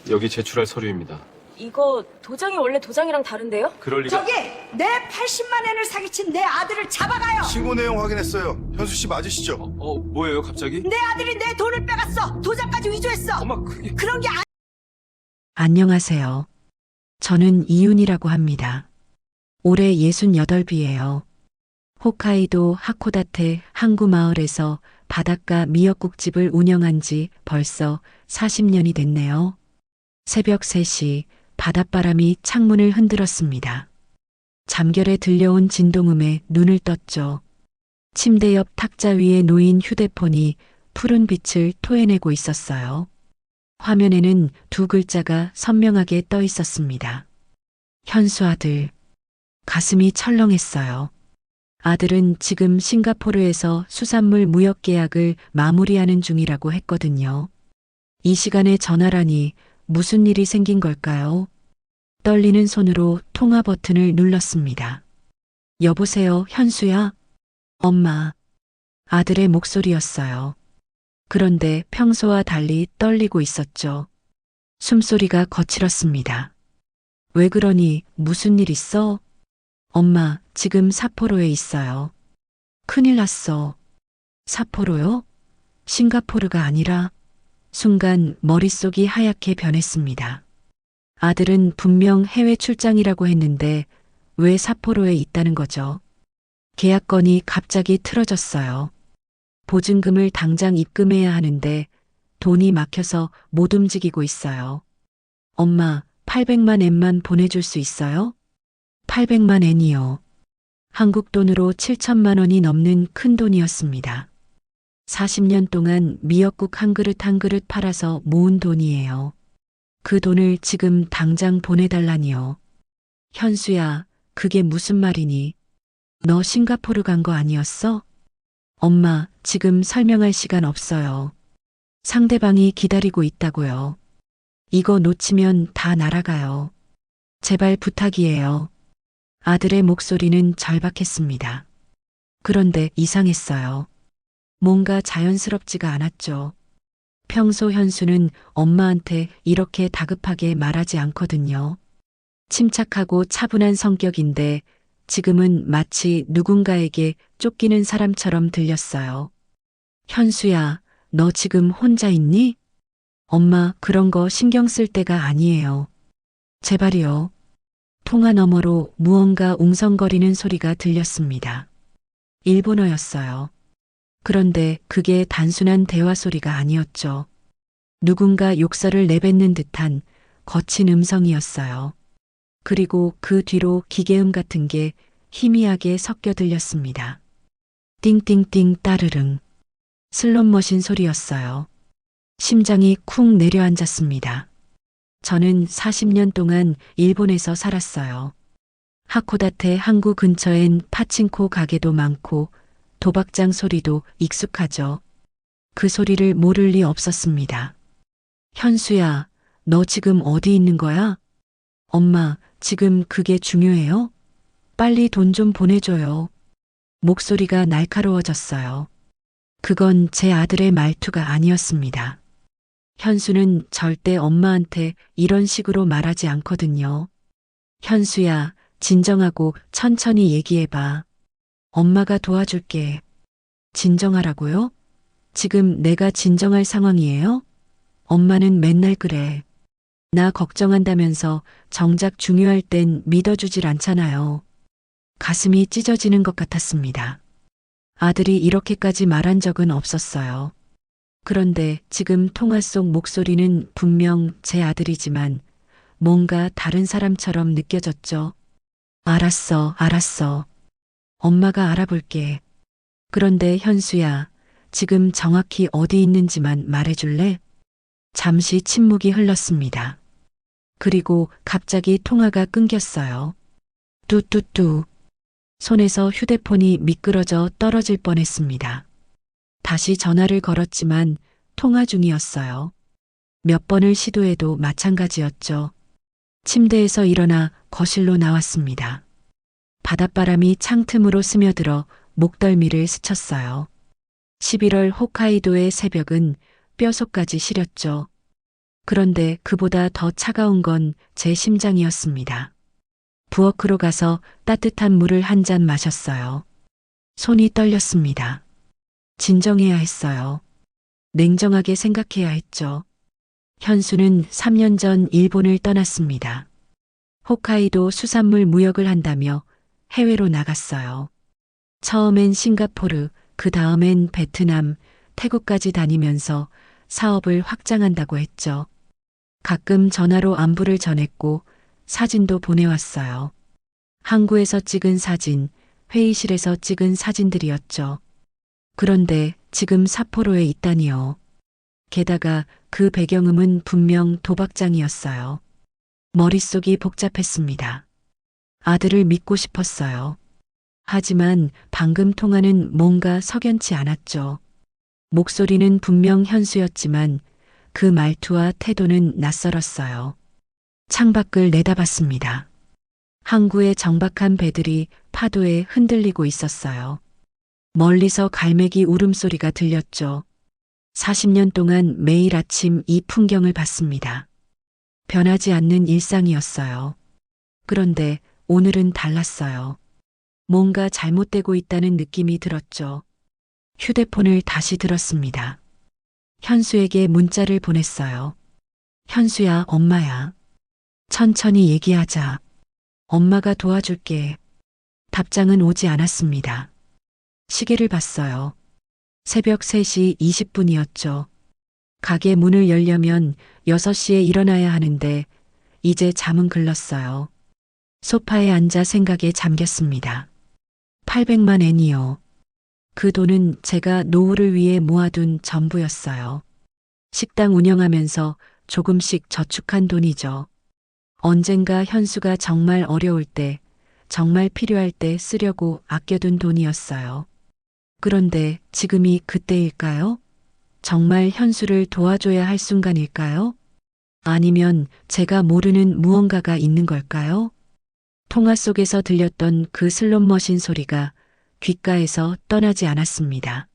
여기 제출할 서류입니다. 이거 도장이 원래 도장이랑 다른데요? 그럴 리가... 저기 내 80만 엔을 사기친 내 아들을 잡아가요. 신고 내용 확인했어요. 현수 씨 맞으시죠? 뭐예요 갑자기? 내 아들이 내 돈을 빼갔어. 도장까지 위조했어. 엄마 그게... 그런 게 안녕하세요. 저는 이윤이라고 합니다. 올해 68이에요. 홋카이도 하코다테 항구 마을에서 바닷가 미역국집을 운영한 지 벌써 40년이 됐네요. 새벽 3시 바닷바람이 창문을 흔들었습니다. 잠결에 들려온 진동음에 눈을 떴죠. 침대 옆 탁자 위에 놓인 휴대폰이 푸른 빛을 토해내고 있었어요. 화면에는 두 글자가 선명하게 떠 있었습니다. 현수 아들. 가슴이 철렁했어요. 아들은 지금 싱가포르에서 수산물 무역 계약을 마무리하는 중이라고 했거든요. 이 시간에 전화라니 무슨 일이 생긴 걸까요? 떨리는 손으로 통화 버튼을 눌렀습니다. 여보세요, 현수야? 엄마. 아들의 목소리였어요. 그런데 평소와 달리 떨리고 있었죠. 숨소리가 거칠었습니다. 왜 그러니? 무슨 일 있어? 엄마, 지금 삿포로에 있어요. 큰일 났어. 삿포로요? 싱가포르가 아니라... 순간 머릿속이 하얗게 변했습니다. 아들은 분명 해외 출장이라고 했는데 왜 삿포로에 있다는 거죠? 계약건이 갑자기 틀어졌어요. 보증금을 당장 입금해야 하는데 돈이 막혀서 못 움직이고 있어요. 엄마, 800만 엔만 보내줄 수 있어요? 800만 엔이요. 한국 돈으로 7천만 원이 넘는 큰 돈이었습니다. 40년 동안 미역국 한 그릇 한 그릇 팔아서 모은 돈이에요. 그 돈을 지금 당장 보내달라니요. 현수야, 그게 무슨 말이니? 너 싱가포르 간 거 아니었어? 엄마, 지금 설명할 시간 없어요. 상대방이 기다리고 있다고요. 이거 놓치면 다 날아가요. 제발 부탁이에요. 아들의 목소리는 절박했습니다. 그런데 이상했어요. 뭔가 자연스럽지가 않았죠. 평소 현수는 엄마한테 이렇게 다급하게 말하지 않거든요. 침착하고 차분한 성격인데 지금은 마치 누군가에게 쫓기는 사람처럼 들렸어요. 현수야, 너 지금 혼자 있니? 엄마, 그런 거 신경 쓸 때가 아니에요. 제발이요. 통화 너머로 무언가 웅성거리는 소리가 들렸습니다. 일본어였어요. 그런데 그게 단순한 대화 소리가 아니었죠. 누군가 욕설을 내뱉는 듯한 거친 음성이었어요. 그리고 그 뒤로 기계음 같은 게 희미하게 섞여 들렸습니다. 띵띵띵 따르릉. 슬롯머신 소리였어요. 심장이 쿵 내려앉았습니다. 저는 40년 동안 일본에서 살았어요. 하코다테 항구 근처엔 파친코 가게도 많고 도박장 소리도 익숙하죠. 그 소리를 모를 리 없었습니다. 현수야, 너 지금 어디 있는 거야? 엄마, 지금 그게 중요해요? 빨리 돈 좀 보내줘요. 목소리가 날카로워졌어요. 그건 제 아들의 말투가 아니었습니다. 현수는 절대 엄마한테 이런 식으로 말하지 않거든요. 현수야, 진정하고 천천히 얘기해봐. 엄마가 도와줄게. 진정하라고요? 지금 내가 진정할 상황이에요? 엄마는 맨날 그래. 나 걱정한다면서 정작 중요할 땐 믿어주질 않잖아요. 가슴이 찢어지는 것 같았습니다. 아들이 이렇게까지 말한 적은 없었어요. 그런데 지금 통화 속 목소리는 분명 제 아들이지만 뭔가 다른 사람처럼 느껴졌죠. 알았어, 알았어. 엄마가 알아볼게. 그런데 현수야, 지금 정확히 어디 있는지만 말해줄래? 잠시 침묵이 흘렀습니다. 그리고 갑자기 통화가 끊겼어요. 뚜뚜뚜. 손에서 휴대폰이 미끄러져 떨어질 뻔했습니다. 다시 전화를 걸었지만 통화 중이었어요. 몇 번을 시도해도 마찬가지였죠. 침대에서 일어나 거실로 나왔습니다. 바닷바람이 창틈으로 스며들어 목덜미를 스쳤어요. 11월 홋카이도의 새벽은 뼛속까지 시렸죠. 그런데 그보다 더 차가운 건 제 심장이었습니다. 부엌으로 가서 따뜻한 물을 한 잔 마셨어요. 손이 떨렸습니다. 진정해야 했어요. 냉정하게 생각해야 했죠. 현수는 3년 전 일본을 떠났습니다. 홋카이도 수산물 무역을 한다며 해외로 나갔어요. 처음엔 싱가포르, 그 다음엔 베트남, 태국까지 다니면서 사업을 확장한다고 했죠. 가끔 전화로 안부를 전했고 사진도 보내왔어요. 항구에서 찍은 사진, 회의실에서 찍은 사진들이었죠. 그런데 지금 삿포로에 있다니요. 게다가 그 배경음은 분명 도박장이었어요. 머릿속이 복잡했습니다. 아들을 믿고 싶었어요. 하지만 방금 통화는 뭔가 석연치 않았죠. 목소리는 분명 현수였지만 그 말투와 태도는 낯설었어요. 창밖을 내다봤습니다. 항구의 정박한 배들이 파도에 흔들리고 있었어요. 멀리서 갈매기 울음소리가 들렸죠. 40년 동안 매일 아침 이 풍경을 봤습니다. 변하지 않는 일상이었어요. 그런데 오늘은 달랐어요. 뭔가 잘못되고 있다는 느낌이 들었죠. 휴대폰을 다시 들었습니다. 현수에게 문자를 보냈어요. 현수야, 엄마야. 천천히 얘기하자. 엄마가 도와줄게. 답장은 오지 않았습니다. 시계를 봤어요. 새벽 3시 20분이었죠. 가게 문을 열려면 6시에 일어나야 하는데 이제 잠은 글렀어요. 소파에 앉아 생각에 잠겼습니다. 800만 엔이요. 그 돈은 제가 노후를 위해 모아둔 전부였어요. 식당 운영하면서 조금씩 저축한 돈이죠. 언젠가 현수가 정말 어려울 때, 정말 필요할 때 쓰려고 아껴둔 돈이었어요. 그런데 지금이 그때일까요? 정말 현수를 도와줘야 할 순간일까요? 아니면 제가 모르는 무언가가 있는 걸까요? 통화 속에서 들렸던 그 슬롯머신 소리가 귓가에서 떠나지 않았습니다.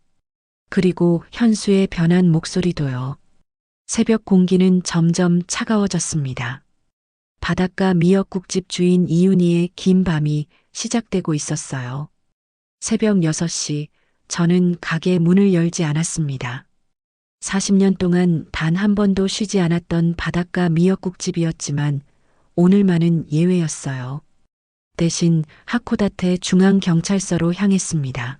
그리고 현수의 변한 목소리도요. 새벽 공기는 점점 차가워졌습니다. 바닷가 미역국집 주인 이윤희의 긴 밤이 시작되고 있었어요. 새벽 6시, 저는 가게 문을 열지 않았습니다. 40년 동안 단 한 번도 쉬지 않았던 바닷가 미역국집이었지만 오늘만은 예외였어요. 대신 하코다테 중앙경찰서로 향했습니다.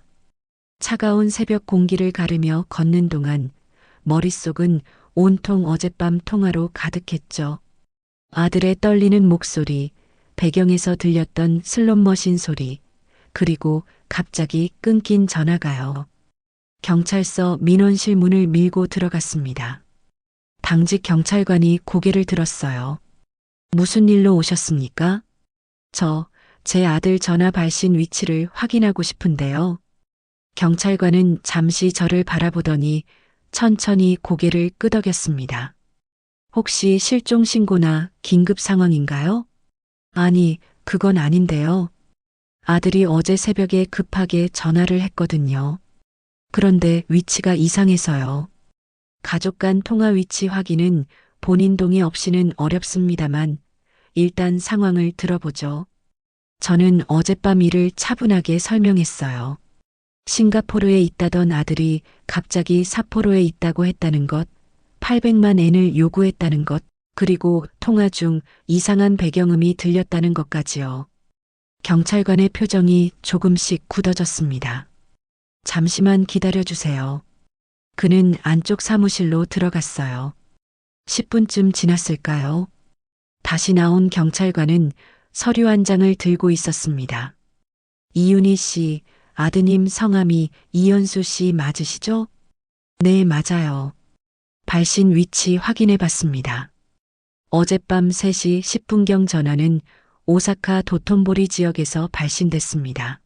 차가운 새벽 공기를 가르며 걷는 동안 머릿속은 온통 어젯밤 통화로 가득했죠. 아들의 떨리는 목소리, 배경에서 들렸던 슬롯머신 소리, 그리고 갑자기 끊긴 전화가요. 경찰서 민원실 문을 밀고 들어갔습니다. 당직 경찰관이 고개를 들었어요. 무슨 일로 오셨습니까? 제 아들 전화 발신 위치를 확인하고 싶은데요. 경찰관은 잠시 저를 바라보더니 천천히 고개를 끄덕였습니다. 혹시 실종 신고나 긴급 상황인가요? 아니, 그건 아닌데요. 아들이 어제 새벽에 급하게 전화를 했거든요. 그런데 위치가 이상해서요. 가족 간 통화 위치 확인은 본인 동의 없이는 어렵습니다만 일단 상황을 들어보죠. 저는 어젯밤 일을 차분하게 설명했어요. 싱가포르에 있다던 아들이 갑자기 삿포로에 있다고 했다는 것, 800만 엔을 요구했다는 것, 그리고 통화 중 이상한 배경음이 들렸다는 것까지요. 경찰관의 표정이 조금씩 굳어졌습니다. 잠시만 기다려주세요. 그는 안쪽 사무실로 들어갔어요. 10분쯤 지났을까요? 다시 나온 경찰관은 서류 한 장을 들고 있었습니다. 이윤희 씨, 아드님 성함이 이현수 씨 맞으시죠? 네, 맞아요. 발신 위치 확인해 봤습니다. 어젯밤 3시 10분경 전화는 오사카 도톤보리 지역에서 발신됐습니다.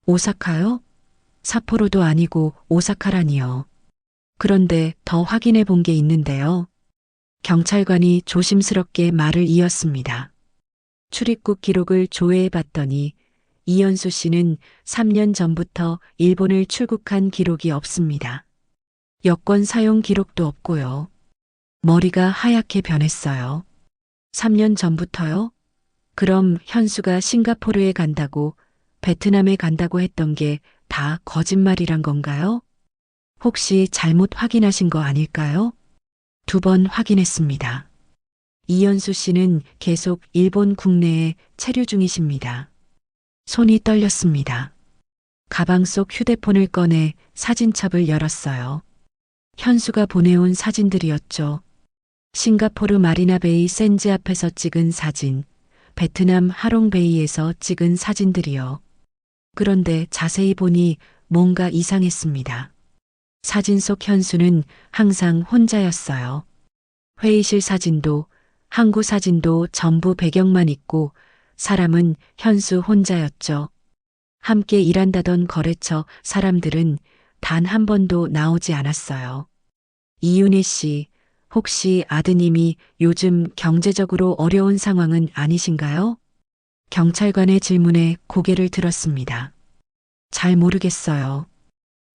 오사카요? 삿포로도 아니고 오사카라니요. 그런데 더 확인해 본 게 있는데요. 경찰관이 조심스럽게 말을 이었습니다. 출입국 기록을 조회해 봤더니 이현수 씨는 3년 전부터 일본을 출국한 기록이 없습니다. 여권 사용 기록도 없고요. 머리가 하얗게 변했어요. 3년 전부터요? 그럼 현수가 싱가포르에 간다고, 베트남에 간다고 했던 게 다 거짓말이란 건가요? 혹시 잘못 확인하신 거 아닐까요? 2번 확인했습니다. 이현수 씨는 계속 일본 국내에 체류 중이십니다. 손이 떨렸습니다. 가방 속 휴대폰을 꺼내 사진첩을 열었어요. 현수가 보내온 사진들이었죠. 싱가포르 마리나베이 샌즈 앞에서 찍은 사진, 베트남 하롱베이에서 찍은 사진들이요. 그런데 자세히 보니 뭔가 이상했습니다. 사진 속 현수는 항상 혼자였어요. 회의실 사진도, 항구 사진도 전부 배경만 있고 사람은 현수 혼자였죠. 함께 일한다던 거래처 사람들은 단 한 번도 나오지 않았어요. 이윤희 씨, 혹시 아드님이 요즘 경제적으로 어려운 상황은 아니신가요? 경찰관의 질문에 고개를 들었습니다. 잘 모르겠어요.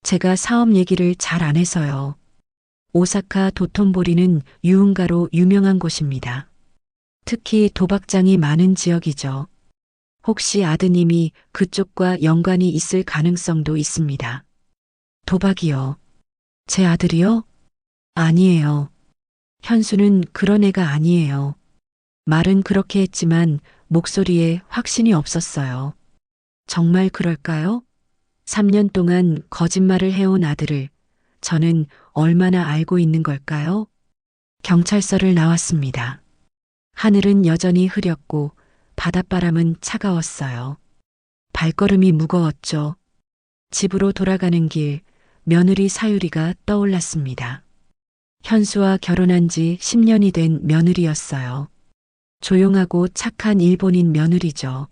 제가 사업 얘기를 잘 안 해서요. 오사카 도톤보리는 유흥가로 유명한 곳입니다. 특히 도박장이 많은 지역이죠. 혹시 아드님이 그쪽과 연관이 있을 가능성도 있습니다. 도박이요. 제 아들이요? 아니에요. 현수는 그런 애가 아니에요. 말은 그렇게 했지만 목소리에 확신이 없었어요. 정말 그럴까요? 3년 동안 거짓말을 해온 아들을 저는 얼마나 알고 있는 걸까요? 경찰서를 나왔습니다. 하늘은 여전히 흐렸고 바닷바람은 차가웠어요. 발걸음이 무거웠죠. 집으로 돌아가는 길, 며느리 사유리가 떠올랐습니다. 현수와 결혼한 지 10년이 된 며느리였어요. 조용하고 착한 일본인 며느리죠.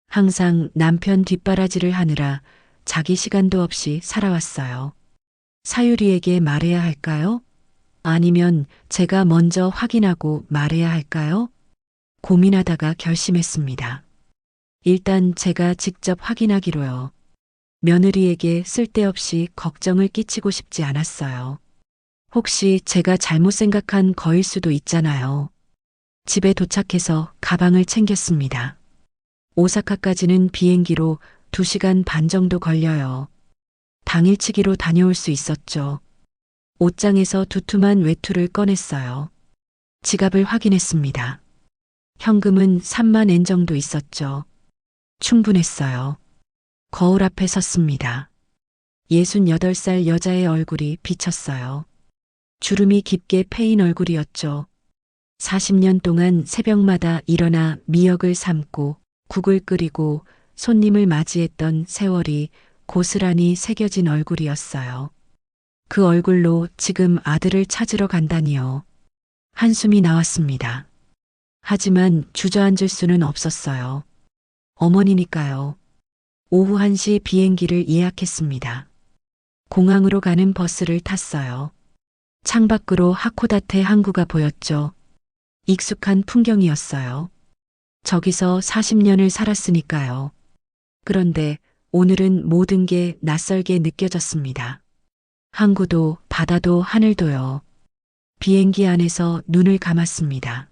항상 남편 뒷바라지를 하느라 자기 시간도 없이 살아왔어요. 사유리에게 말해야 할까요? 아니면 제가 먼저 확인하고 말해야 할까요? 고민하다가 결심했습니다. 일단 제가 직접 확인하기로요. 며느리에게 쓸데없이 걱정을 끼치고 싶지 않았어요. 혹시 제가 잘못 생각한 거일 수도 있잖아요. 집에 도착해서 가방을 챙겼습니다. 오사카까지는 비행기로 2시간 반 정도 걸려요. 당일치기로 다녀올 수 있었죠. 옷장에서 두툼한 외투를 꺼냈어요. 지갑을 확인했습니다. 현금은 3만 엔 정도 있었죠. 충분했어요. 거울 앞에 섰습니다. 68살 여자의 얼굴이 비쳤어요. 주름이 깊게 패인 얼굴이었죠. 40년 동안 새벽마다 일어나 미역을 삶고 국을 끓이고 손님을 맞이했던 세월이 고스란히 새겨진 얼굴이었어요. 그 얼굴로 지금 아들을 찾으러 간다니요. 한숨이 나왔습니다. 하지만 주저앉을 수는 없었어요. 어머니니까요. 오후 1시 비행기를 예약했습니다. 공항으로 가는 버스를 탔어요. 창밖으로 하코다테 항구가 보였죠. 익숙한 풍경이었어요. 저기서 40년을 살았으니까요. 그런데 오늘은 모든 게 낯설게 느껴졌습니다. 항구도 바다도 하늘도요. 비행기 안에서 눈을 감았습니다.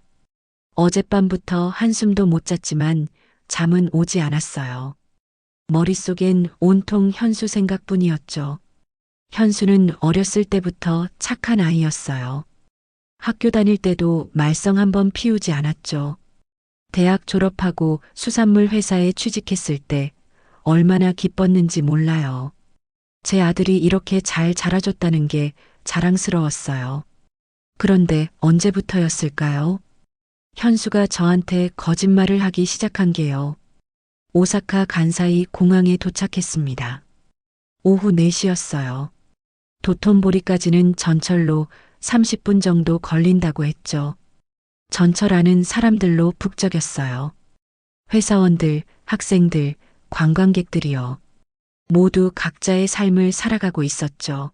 어젯밤부터 한숨도 못 잤지만 잠은 오지 않았어요. 머릿속엔 온통 현수 생각뿐이었죠. 현수는 어렸을 때부터 착한 아이였어요. 학교 다닐 때도 말썽 한번 피우지 않았죠. 대학 졸업하고 수산물 회사에 취직했을 때 얼마나 기뻤는지 몰라요. 제 아들이 이렇게 잘 자라줬다는 게 자랑스러웠어요. 그런데 언제부터였을까요? 현수가 저한테 거짓말을 하기 시작한 게요. 오사카 간사이 공항에 도착했습니다. 오후 4시였어요. 도톤보리까지는 전철로 30분 정도 걸린다고 했죠. 전철 안은 사람들로 북적였어요. 회사원들, 학생들, 관광객들이요. 모두 각자의 삶을 살아가고 있었죠.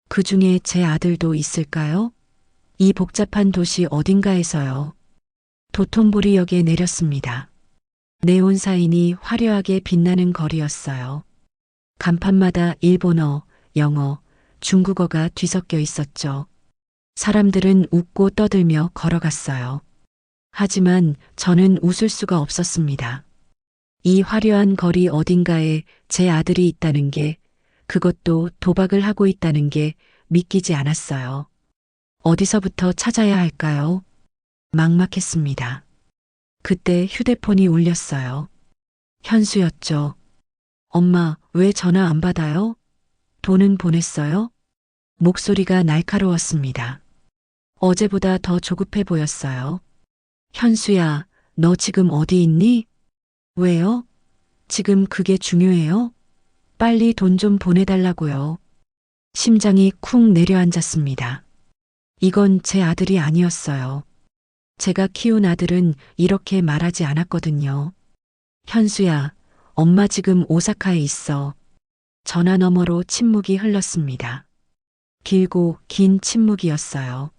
그 중에 제 아들도 있을까요? 이 복잡한 도시 어딘가에서요. 도톤보리역에 내렸습니다. 네온 사인이 화려하게 빛나는 거리였어요. 간판마다 일본어, 영어, 중국어가 뒤섞여 있었죠. 사람들은 웃고 떠들며 걸어갔어요. 하지만 저는 웃을 수가 없었습니다. 이 화려한 거리 어딘가에 제 아들이 있다는 게, 그것도 도박을 하고 있다는 게 믿기지 않았어요. 어디서부터 찾아야 할까요? 막막했습니다. 그때 휴대폰이 울렸어요. 현수였죠. 엄마, 왜 전화 안 받아요? 돈은 보냈어요? 목소리가 날카로웠습니다. 어제보다 더 조급해 보였어요. 현수야, 너 지금 어디 있니? 왜요? 지금 그게 중요해요? 빨리 돈 좀 보내달라고요. 심장이 쿵 내려앉았습니다. 이건 제 아들이 아니었어요. 제가 키운 아들은 이렇게 말하지 않았거든요. 현수야, 엄마 지금 오사카에 있어. 전화 너머로 침묵이 흘렀습니다. 길고 긴 침묵이었어요.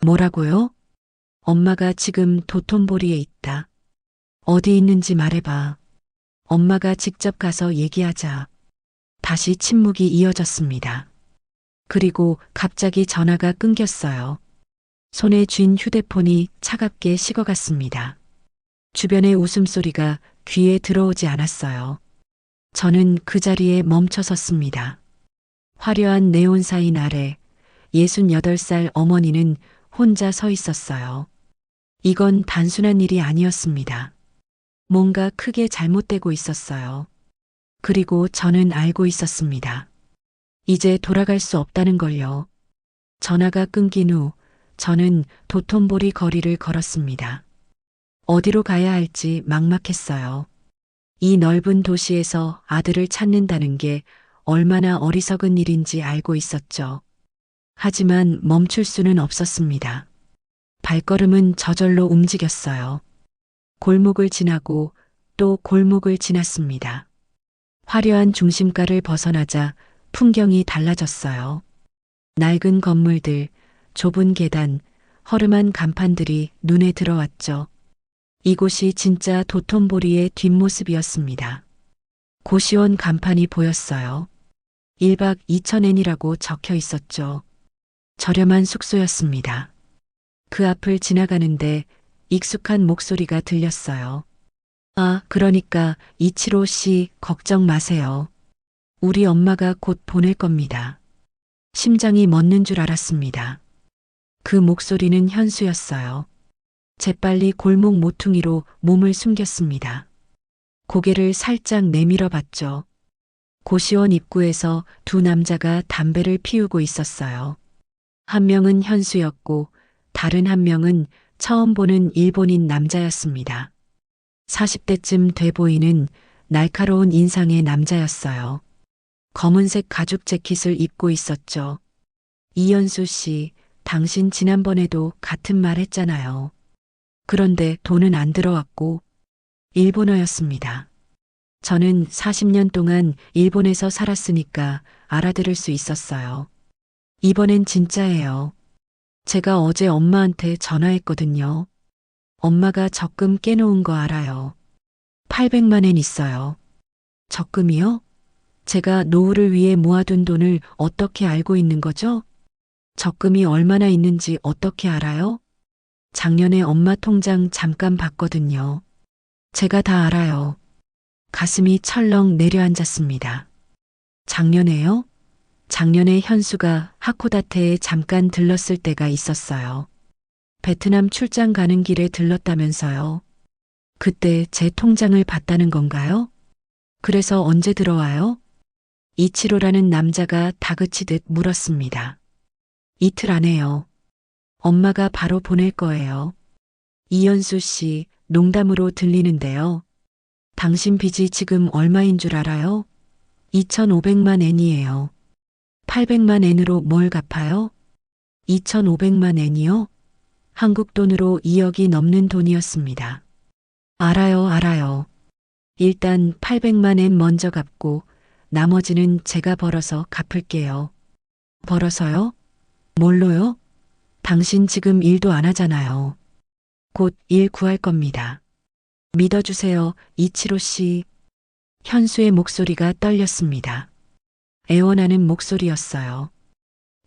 뭐라고요? 엄마가 지금 도톤보리에 있다. 어디 있는지 말해봐. 엄마가 직접 가서 얘기하자. 다시 침묵이 이어졌습니다. 그리고 갑자기 전화가 끊겼어요. 손에 쥔 휴대폰이 차갑게 식어갔습니다. 주변의 웃음소리가 귀에 들어오지 않았어요. 저는 그 자리에 멈춰 섰습니다. 화려한 네온사인 아래 68살 어머니는 혼자 서 있었어요. 이건 단순한 일이 아니었습니다. 뭔가 크게 잘못되고 있었어요. 그리고 저는 알고 있었습니다. 이제 돌아갈 수 없다는 걸요. 전화가 끊긴 후 저는 도톤보리 거리를 걸었습니다. 어디로 가야 할지 막막했어요. 이 넓은 도시에서 아들을 찾는다는 게 얼마나 어리석은 일인지 알고 있었죠. 하지만 멈출 수는 없었습니다. 발걸음은 저절로 움직였어요. 골목을 지나고 또 골목을 지났습니다. 화려한 중심가를 벗어나자 풍경이 달라졌어요. 낡은 건물들, 좁은 계단, 허름한 간판들이 눈에 들어왔죠. 이곳이 진짜 도톤보리의 뒷모습이었습니다. 고시원 간판이 보였어요. 1박 2천엔이라고 적혀 있었죠. 저렴한 숙소였습니다. 그 앞을 지나가는데 익숙한 목소리가 들렸어요. 아, 그러니까 이치로 씨 걱정 마세요. 우리 엄마가 곧 보낼 겁니다. 심장이 멎는 줄 알았습니다. 그 목소리는 현수였어요. 재빨리 골목 모퉁이로 몸을 숨겼습니다. 고개를 살짝 내밀어 봤죠. 고시원 입구에서 두 남자가 담배를 피우고 있었어요. 한 명은 현수였고 다른 한 명은 처음 보는 일본인 남자였습니다. 40대쯤 돼 보이는 날카로운 인상의 남자였어요. 검은색 가죽 재킷을 입고 있었죠. 이현수 씨, 당신 지난번에도 같은 말 했잖아요. 그런데 돈은 안 들어왔고 일본어였습니다. 저는 40년 동안 일본에서 살았으니까 알아들을 수 있었어요. 이번엔 진짜예요. 제가 어제 엄마한테 전화했거든요. 엄마가 적금 깨놓은 거 알아요. 800만 엔 있어요. 적금이요? 제가 노후를 위해 모아둔 돈을 어떻게 알고 있는 거죠? 적금이 얼마나 있는지 어떻게 알아요? 작년에 엄마 통장 잠깐 봤거든요. 제가 다 알아요. 가슴이 철렁 내려앉았습니다. 작년에요? 작년에 현수가 하코다테에 잠깐 들렀을 때가 있었어요. 베트남 출장 가는 길에 들렀다면서요. 그때 제 통장을 봤다는 건가요? 그래서 언제 들어와요? 이치로라는 남자가 다그치듯 물었습니다. 이틀 안에요. 엄마가 바로 보낼 거예요. 이현수 씨, 농담으로 들리는데요. 당신 빚이 지금 얼마인 줄 알아요? 2,500만 엔이에요. 800만 엔으로 뭘 갚아요? 2,500만 엔이요? 한국 돈으로 2억이 넘는 돈이었습니다. 알아요, 알아요. 일단 800만 엔 먼저 갚고 나머지는 제가 벌어서 갚을게요. 벌어서요? 뭘로요? 당신 지금 일도 안 하잖아요. 곧 일 구할 겁니다. 믿어주세요, 이치로 씨. 현수의 목소리가 떨렸습니다. 애원하는 목소리였어요.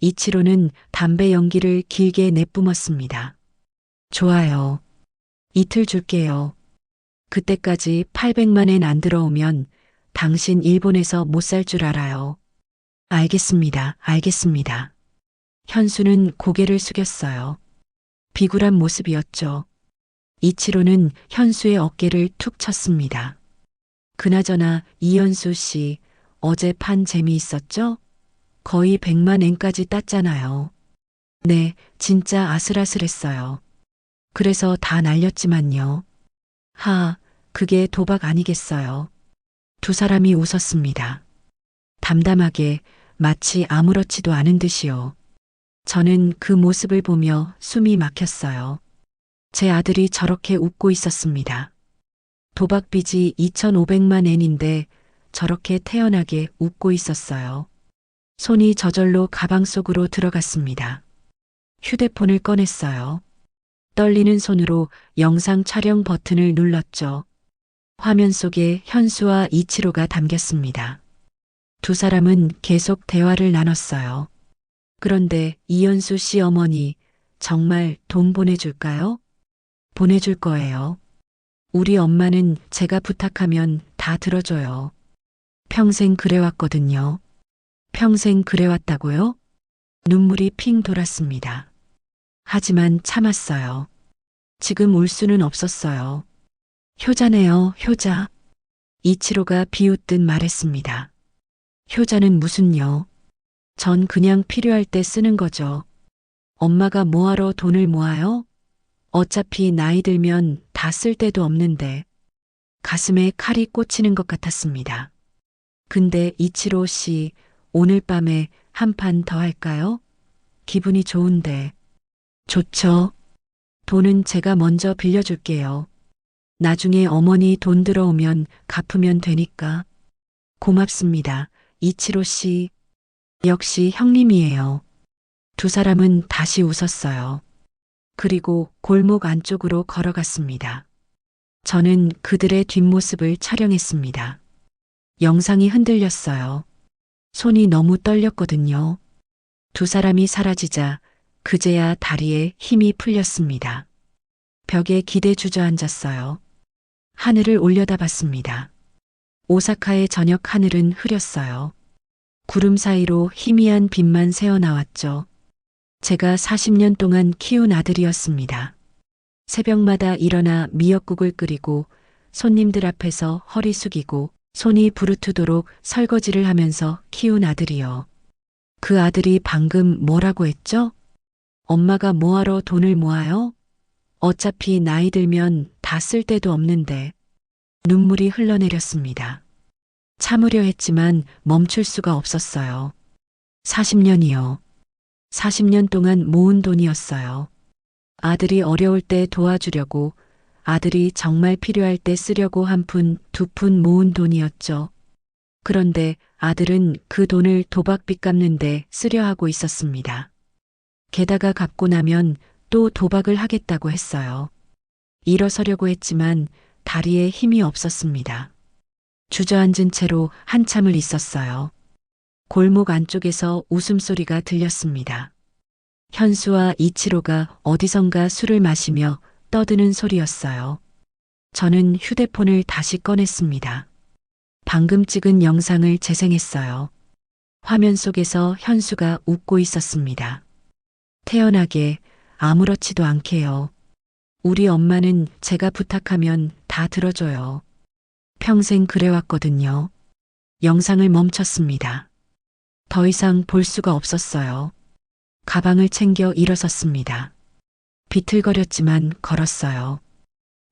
이치로는 담배 연기를 길게 내뿜었습니다. 좋아요. 이틀 줄게요. 그때까지 800만 엔 안 들어오면 당신 일본에서 못 살 줄 알아요. 알겠습니다. 알겠습니다. 현수는 고개를 숙였어요. 비굴한 모습이었죠. 이치로는 현수의 어깨를 툭 쳤습니다. 그나저나 이현수 씨, 어제 판 재미있었죠? 거의 100만 엔까지 땄잖아요. 네, 진짜 아슬아슬했어요. 그래서 다 날렸지만요. 그게 도박 아니겠어요. 두 사람이 웃었습니다. 담담하게 마치 아무렇지도 않은 듯이요. 저는 그 모습을 보며 숨이 막혔어요. 제 아들이 저렇게 웃고 있었습니다. 도박 빚이 2,500만 엔인데 저렇게 태연하게 웃고 있었어요. 손이 저절로 가방 속으로 들어갔습니다. 휴대폰을 꺼냈어요. 떨리는 손으로 영상 촬영 버튼을 눌렀죠. 화면 속에 현수와 이치로가 담겼습니다. 두 사람은 계속 대화를 나눴어요. 그런데 이현수 씨 어머니 정말 돈 보내줄까요? 보내줄 거예요. 우리 엄마는 제가 부탁하면 다 들어줘요. 평생 그래왔거든요. 평생 그래왔다고요? 눈물이 핑 돌았습니다. 하지만 참았어요. 지금 울 수는 없었어요. 효자네요, 효자. 이치로가 비웃듯 말했습니다. 효자는 무슨요? 전 그냥 필요할 때 쓰는 거죠. 엄마가 뭐하러 돈을 모아요? 어차피 나이 들면 다 쓸 데도 없는데. 가슴에 칼이 꽂히는 것 같았습니다. 근데 이치로 씨, 오늘 밤에 한 판 더 할까요? 기분이 좋은데. 좋죠. 돈은 제가 먼저 빌려줄게요. 나중에 어머니 돈 들어오면 갚으면 되니까. 고맙습니다. 이치로 씨. 역시 형님이에요. 두 사람은 다시 웃었어요. 그리고 골목 안쪽으로 걸어갔습니다. 저는 그들의 뒷모습을 촬영했습니다. 영상이 흔들렸어요. 손이 너무 떨렸거든요. 두 사람이 사라지자 그제야 다리에 힘이 풀렸습니다. 벽에 기대 주저앉았어요. 하늘을 올려다봤습니다. 오사카의 저녁 하늘은 흐렸어요. 구름 사이로 희미한 빛만 새어나왔죠. 제가 40년 동안 키운 아들이었습니다. 새벽마다 일어나 미역국을 끓이고 손님들 앞에서 허리 숙이고 손이 부르트도록 설거지를 하면서 키운 아들이요. 그 아들이 방금 뭐라고 했죠? 엄마가 뭐하러 돈을 모아요? 어차피 나이 들면 다 쓸 데도 없는데. 눈물이 흘러내렸습니다. 참으려 했지만 멈출 수가 없었어요. 40년이요. 40년 동안 모은 돈이었어요. 아들이 어려울 때 도와주려고, 아들이 정말 필요할 때 쓰려고 한 푼, 두 푼 모은 돈이었죠. 그런데 아들은 그 돈을 도박빚 갚는데 쓰려 하고 있었습니다. 게다가 갚고 나면 또 도박을 하겠다고 했어요. 일어서려고 했지만 다리에 힘이 없었습니다. 주저앉은 채로 한참을 있었어요. 골목 안쪽에서 웃음소리가 들렸습니다. 현수와 이치로가 어디선가 술을 마시며 떠드는 소리였어요. 저는 휴대폰을 다시 꺼냈습니다. 방금 찍은 영상을 재생했어요. 화면 속에서 현수가 웃고 있었습니다. 태연하게 아무렇지도 않게요. 우리 엄마는 제가 부탁하면 다 들어줘요. 평생 그래왔거든요. 영상을 멈췄습니다. 더 이상 볼 수가 없었어요. 가방을 챙겨 일어섰습니다. 비틀거렸지만 걸었어요.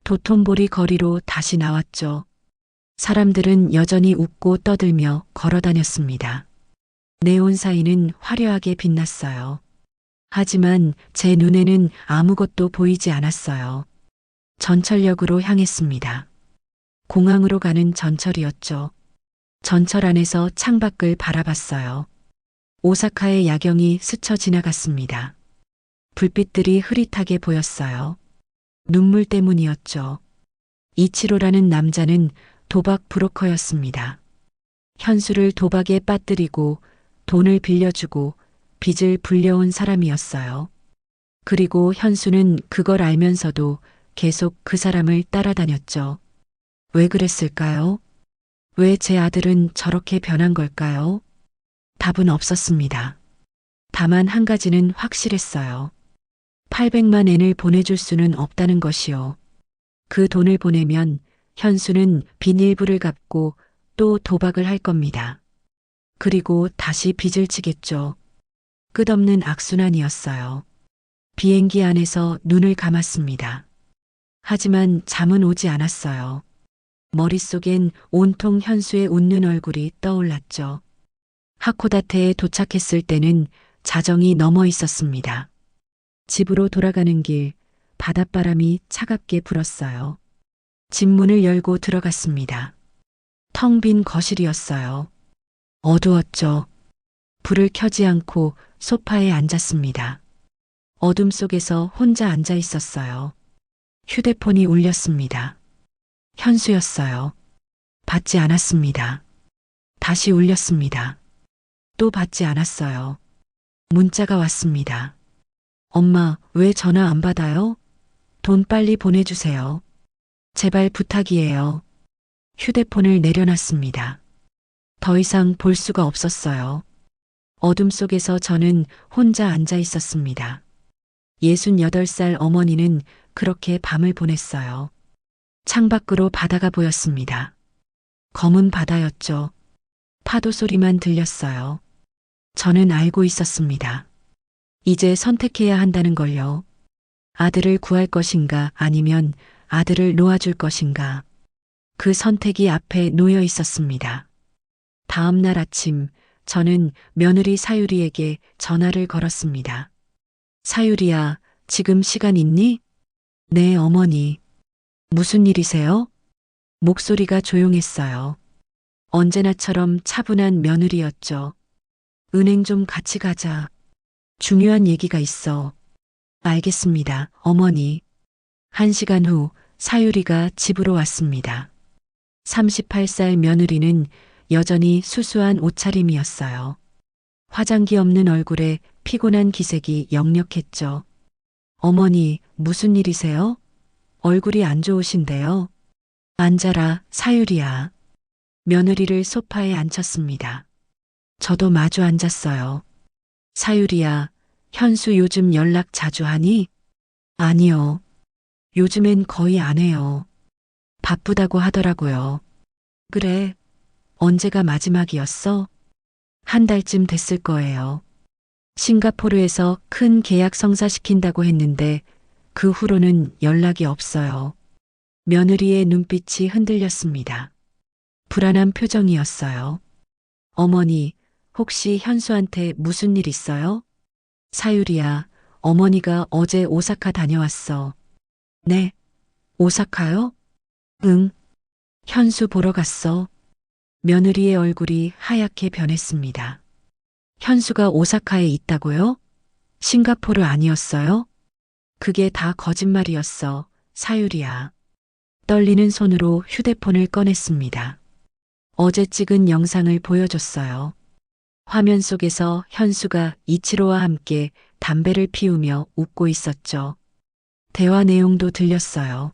도톤보리 거리로 다시 나왔죠. 사람들은 여전히 웃고 떠들며 걸어다녔습니다. 네온사인은 화려하게 빛났어요. 하지만 제 눈에는 아무것도 보이지 않았어요. 전철역으로 향했습니다. 공항으로 가는 전철이었죠. 전철 안에서 창밖을 바라봤어요. 오사카의 야경이 스쳐 지나갔습니다. 불빛들이 흐릿하게 보였어요. 눈물 때문이었죠. 이치로라는 남자는 도박 브로커였습니다. 현수를 도박에 빠뜨리고 돈을 빌려주고 빚을 불려온 사람이었어요. 그리고 현수는 그걸 알면서도 계속 그 사람을 따라다녔죠. 왜 그랬을까요? 왜 제 아들은 저렇게 변한 걸까요? 답은 없었습니다. 다만 한 가지는 확실했어요. 800만 엔을 보내줄 수는 없다는 것이요. 그 돈을 보내면 현수는 빚 일부를 갚고 또 도박을 할 겁니다. 그리고 다시 빚을 지겠죠. 끝없는 악순환이었어요. 비행기 안에서 눈을 감았습니다. 하지만 잠은 오지 않았어요. 머릿속엔 온통 현수의 웃는 얼굴이 떠올랐죠. 하코다테에 도착했을 때는 자정이 넘어 있었습니다. 집으로 돌아가는 길, 바닷바람이 차갑게 불었어요. 집 문을 열고 들어갔습니다. 텅 빈 거실이었어요. 어두웠죠. 불을 켜지 않고 소파에 앉았습니다. 어둠 속에서 혼자 앉아 있었어요. 휴대폰이 울렸습니다. 현수였어요. 받지 않았습니다. 다시 울렸습니다. 또 받지 않았어요. 문자가 왔습니다. 엄마, 왜 전화 안 받아요? 돈 빨리 보내주세요. 제발 부탁이에요. 휴대폰을 내려놨습니다. 더 이상 볼 수가 없었어요. 어둠 속에서 저는 혼자 앉아 있었습니다. 68살 어머니는 그렇게 밤을 보냈어요. 창밖으로 바다가 보였습니다. 검은 바다였죠. 파도 소리만 들렸어요. 저는 알고 있었습니다. 이제 선택해야 한다는 걸요. 아들을 구할 것인가 아니면 아들을 놓아줄 것인가. 그 선택이 앞에 놓여 있었습니다. 다음 날 아침 저는 며느리 사유리에게 전화를 걸었습니다. 사유리야, 지금 시간 있니? 네, 어머니. 무슨 일이세요? 목소리가 조용했어요. 언제나처럼 차분한 며느리였죠. 은행 좀 같이 가자. 중요한 얘기가 있어. 알겠습니다, 어머니. 1시간 후 사유리가 집으로 왔습니다. 38살 며느리는 여전히 수수한 옷차림이었어요. 화장기 없는 얼굴에 피곤한 기색이 역력했죠. 어머니, 무슨 일이세요? 얼굴이 안 좋으신데요. 앉아라, 사유리야. 며느리를 소파에 앉혔습니다. 저도 마주 앉았어요. 사유리야, 현수 요즘 연락 자주 하니? 아니요. 요즘엔 거의 안 해요. 바쁘다고 하더라고요. 그래. 언제가 마지막이었어? 한 달쯤 됐을 거예요. 싱가포르에서 큰 계약 성사시킨다고 했는데 그 후로는 연락이 없어요. 며느리의 눈빛이 흔들렸습니다. 불안한 표정이었어요. 어머니, 혹시 현수한테 무슨 일 있어요? 사유리야, 어머니가 어제 오사카 다녀왔어. 네. 오사카요? 응. 현수 보러 갔어. 며느리의 얼굴이 하얗게 변했습니다. 현수가 오사카에 있다고요? 싱가포르 아니었어요? 그게 다 거짓말이었어, 사유리야. 떨리는 손으로 휴대폰을 꺼냈습니다. 어제 찍은 영상을 보여줬어요. 화면 속에서 현수가 이치로와 함께 담배를 피우며 웃고 있었죠. 대화 내용도 들렸어요.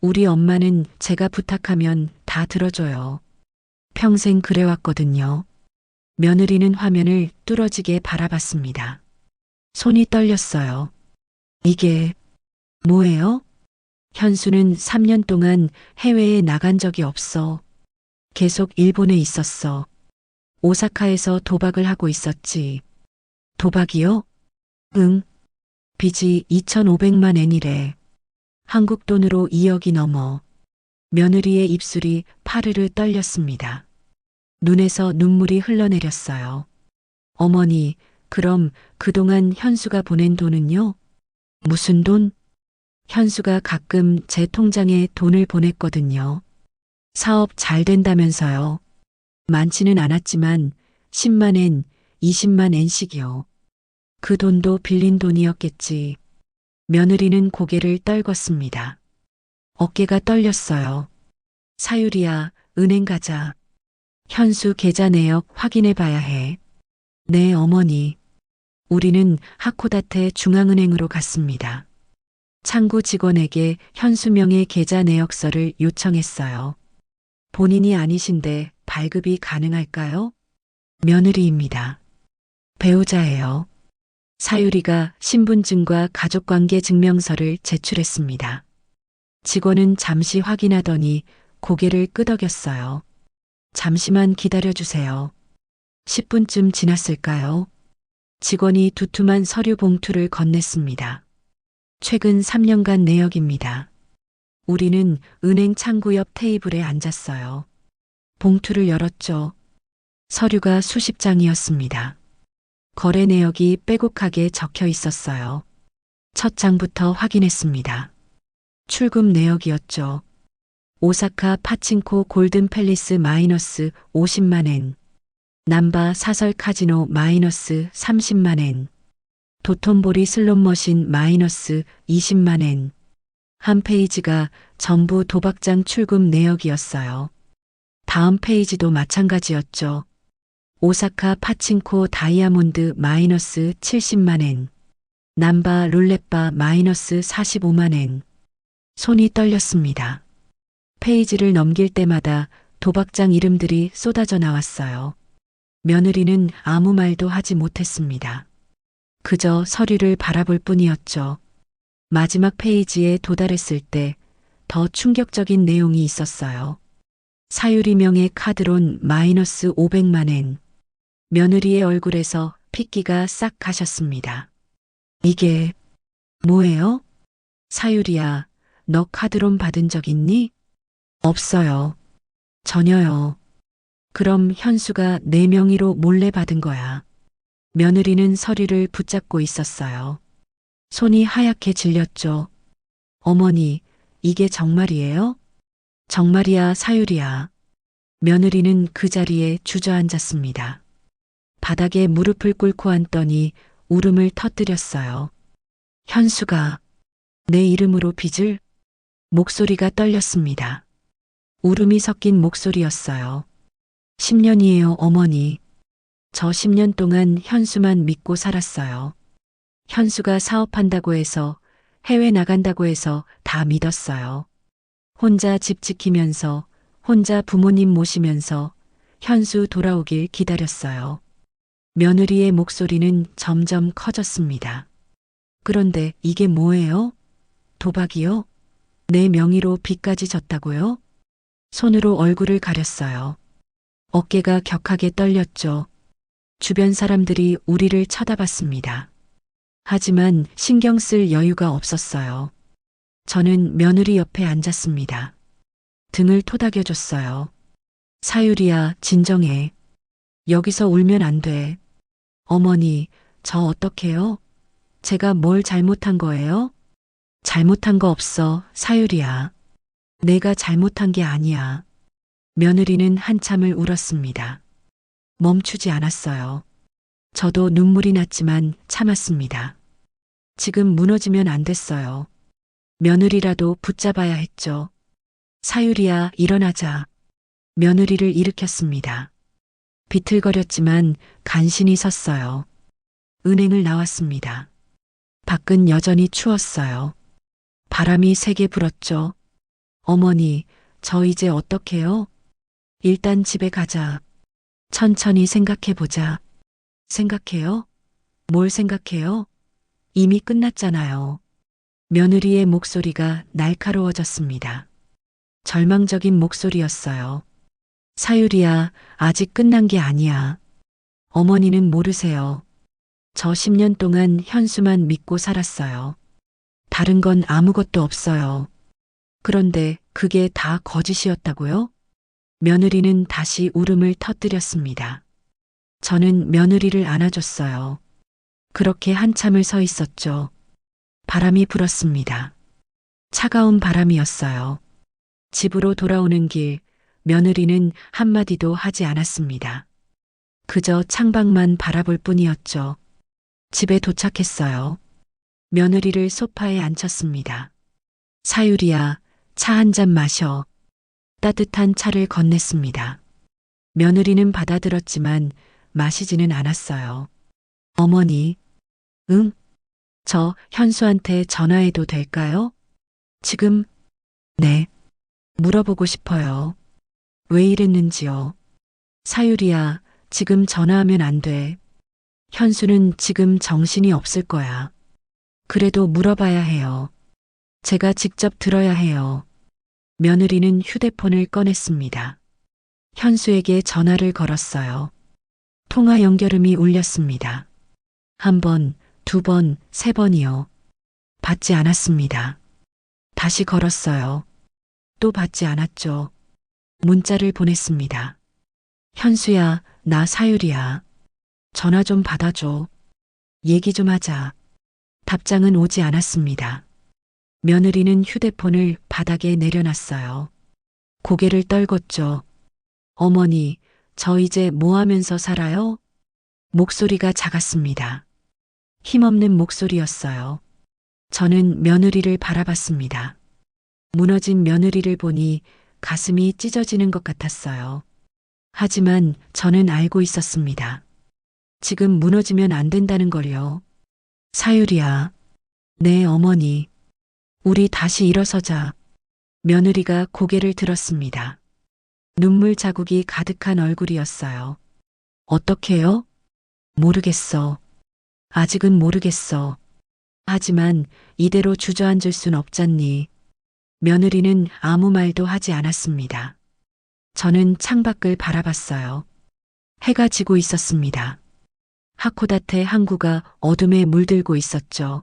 우리 엄마는 제가 부탁하면 다 들어줘요. 평생 그래왔거든요. 며느리는 화면을 뚫어지게 바라봤습니다. 손이 떨렸어요. 이게 뭐예요? 현수는 3년 동안 해외에 나간 적이 없어. 계속 일본에 있었어. 오사카에서 도박을 하고 있었지. 도박이요? 응. 빚이 2,500만 엔이래. 한국 돈으로 2억이 넘어. 며느리의 입술이 파르르 떨렸습니다. 눈에서 눈물이 흘러내렸어요. 어머니, 그럼 그동안 현수가 보낸 돈은요? 무슨 돈? 현수가 가끔 제 통장에 돈을 보냈거든요. 사업 잘 된다면서요. 많지는 않았지만 10만 엔, 20만 엔씩이요. 그 돈도 빌린 돈이었겠지. 며느리는 고개를 떨궜습니다. 어깨가 떨렸어요. 사유리야, 은행 가자. 현수 계좌 내역 확인해 봐야 해. 네, 어머니. 우리는 하코다테 중앙은행으로 갔습니다. 창구 직원에게 현수명의 계좌 내역서를 요청했어요. 본인이 아니신데 발급이 가능할까요? 며느리입니다. 배우자예요. 사유리가 신분증과 가족관계 증명서를 제출했습니다. 직원은 잠시 확인하더니 고개를 끄덕였어요. 잠시만 기다려주세요. 10분쯤 지났을까요? 직원이 두툼한 서류 봉투를 건넸습니다. 최근 3년간 내역입니다. 우리는 은행 창구 옆 테이블에 앉았어요. 봉투를 열었죠. 서류가 수십 장이었습니다. 거래 내역이 빼곡하게 적혀 있었어요. 첫 장부터 확인했습니다. 출금 내역이었죠. 오사카 파친코 골든 팰리스 마이너스 50만 엔. 남바 사설 카지노 마이너스 30만 엔. 도톤보리 슬롯머신 마이너스 20만 엔. 한 페이지가 전부 도박장 출금 내역이었어요. 다음 페이지도 마찬가지였죠. 오사카 파친코 다이아몬드 마이너스 70만 엔. 남바 룰렛바 마이너스 45만 엔. 손이 떨렸습니다. 페이지를 넘길 때마다 도박장 이름들이 쏟아져 나왔어요. 며느리는 아무 말도 하지 못했습니다. 그저 서류를 바라볼 뿐이었죠. 마지막 페이지에 도달했을 때 더 충격적인 내용이 있었어요. 사유리 명의 카드론 마이너스 500만 엔. 며느리의 얼굴에서 핏기가 싹 가셨습니다. 이게 뭐예요? 사유리야, 너 카드론 받은 적 있니? 없어요. 전혀요. 그럼 현수가 내 명의로 몰래 받은 거야. 며느리는 서류를 붙잡고 있었어요. 손이 하얗게 질렸죠. 어머니, 이게 정말이에요? 정말이야, 사유리야. 며느리는 그 자리에 주저앉았습니다. 바닥에 무릎을 꿇고 앉더니 울음을 터뜨렸어요. 현수가 내 이름으로 빚을? 목소리가 떨렸습니다. 울음이 섞인 목소리였어요. 10년이에요, 어머니. 저 10년 동안 현수만 믿고 살았어요. 현수가 사업한다고 해서, 해외 나간다고 해서 다 믿었어요. 혼자 집 지키면서, 혼자 부모님 모시면서 현수 돌아오길 기다렸어요. 며느리의 목소리는 점점 커졌습니다. 그런데 이게 뭐예요? 도박이요? 내 명의로 빚까지 졌다고요? 손으로 얼굴을 가렸어요. 어깨가 격하게 떨렸죠. 주변 사람들이 우리를 쳐다봤습니다. 하지만 신경 쓸 여유가 없었어요. 저는 며느리 옆에 앉았습니다. 등을 토닥여줬어요. 사유리야, 진정해. 여기서 울면 안 돼. 어머니, 저 어떡해요? 제가 뭘 잘못한 거예요? 잘못한 거 없어, 사유리야. 내가 잘못한 게 아니야. 며느리는 한참을 울었습니다. 멈추지 않았어요. 저도 눈물이 났지만 참았습니다. 지금 무너지면 안 됐어요. 며느리라도 붙잡아야 했죠. 사유리야, 일어나자. 며느리를 일으켰습니다. 비틀거렸지만 간신히 섰어요. 은행을 나왔습니다. 밖은 여전히 추웠어요. 바람이 세게 불었죠. 어머니, 저 이제 어떡해요? 일단 집에 가자. 천천히 생각해보자. 생각해요? 뭘 생각해요? 이미 끝났잖아요. 며느리의 목소리가 날카로워졌습니다. 절망적인 목소리였어요. 사유리야, 아직 끝난 게 아니야. 어머니는 모르세요. 저 10년 동안 현수만 믿고 살았어요. 다른 건 아무것도 없어요. 그런데 그게 다 거짓이었다고요? 며느리는 다시 울음을 터뜨렸습니다. 저는 며느리를 안아줬어요. 그렇게 한참을 서 있었죠. 바람이 불었습니다. 차가운 바람이었어요. 집으로 돌아오는 길, 며느리는 한마디도 하지 않았습니다. 그저 창밖만 바라볼 뿐이었죠. 집에 도착했어요. 며느리를 소파에 앉혔습니다. 사유리야, 차 한 잔 마셔. 따뜻한 차를 건넸습니다. 며느리는 받아들었지만 마시지는 않았어요. 어머니, 응? 저 현수한테 전화해도 될까요? 지금, 네. 물어보고 싶어요. 왜 이랬는지요. 사유리야, 지금 전화하면 안 돼. 현수는 지금 정신이 없을 거야. 그래도 물어봐야 해요. 제가 직접 들어야 해요. 며느리는 휴대폰을 꺼냈습니다. 현수에게 전화를 걸었어요. 통화 연결음이 울렸습니다. 한 번, 두 번, 세 번이요. 받지 않았습니다. 다시 걸었어요. 또 받지 않았죠. 문자를 보냈습니다. 현수야, 나 사유리야. 전화 좀 받아줘. 얘기 좀 하자. 답장은 오지 않았습니다. 며느리는 휴대폰을 바닥에 내려놨어요. 고개를 떨궜죠. 어머니, 저 이제 뭐 하면서 살아요? 목소리가 작았습니다. 힘없는 목소리였어요. 저는 며느리를 바라봤습니다. 무너진 며느리를 보니 가슴이 찢어지는 것 같았어요. 하지만 저는 알고 있었습니다. 지금 무너지면 안 된다는 걸요. 사유리야. 네, 어머니. 우리 다시 일어서자. 며느리가 고개를 들었습니다. 눈물 자국이 가득한 얼굴이었어요. 어떻게요? 모르겠어. 아직은 모르겠어. 하지만 이대로 주저앉을 순 없잖니. 며느리는 아무 말도 하지 않았습니다. 저는 창밖을 바라봤어요. 해가 지고 있었습니다. 하코다테 항구가 어둠에 물들고 있었죠.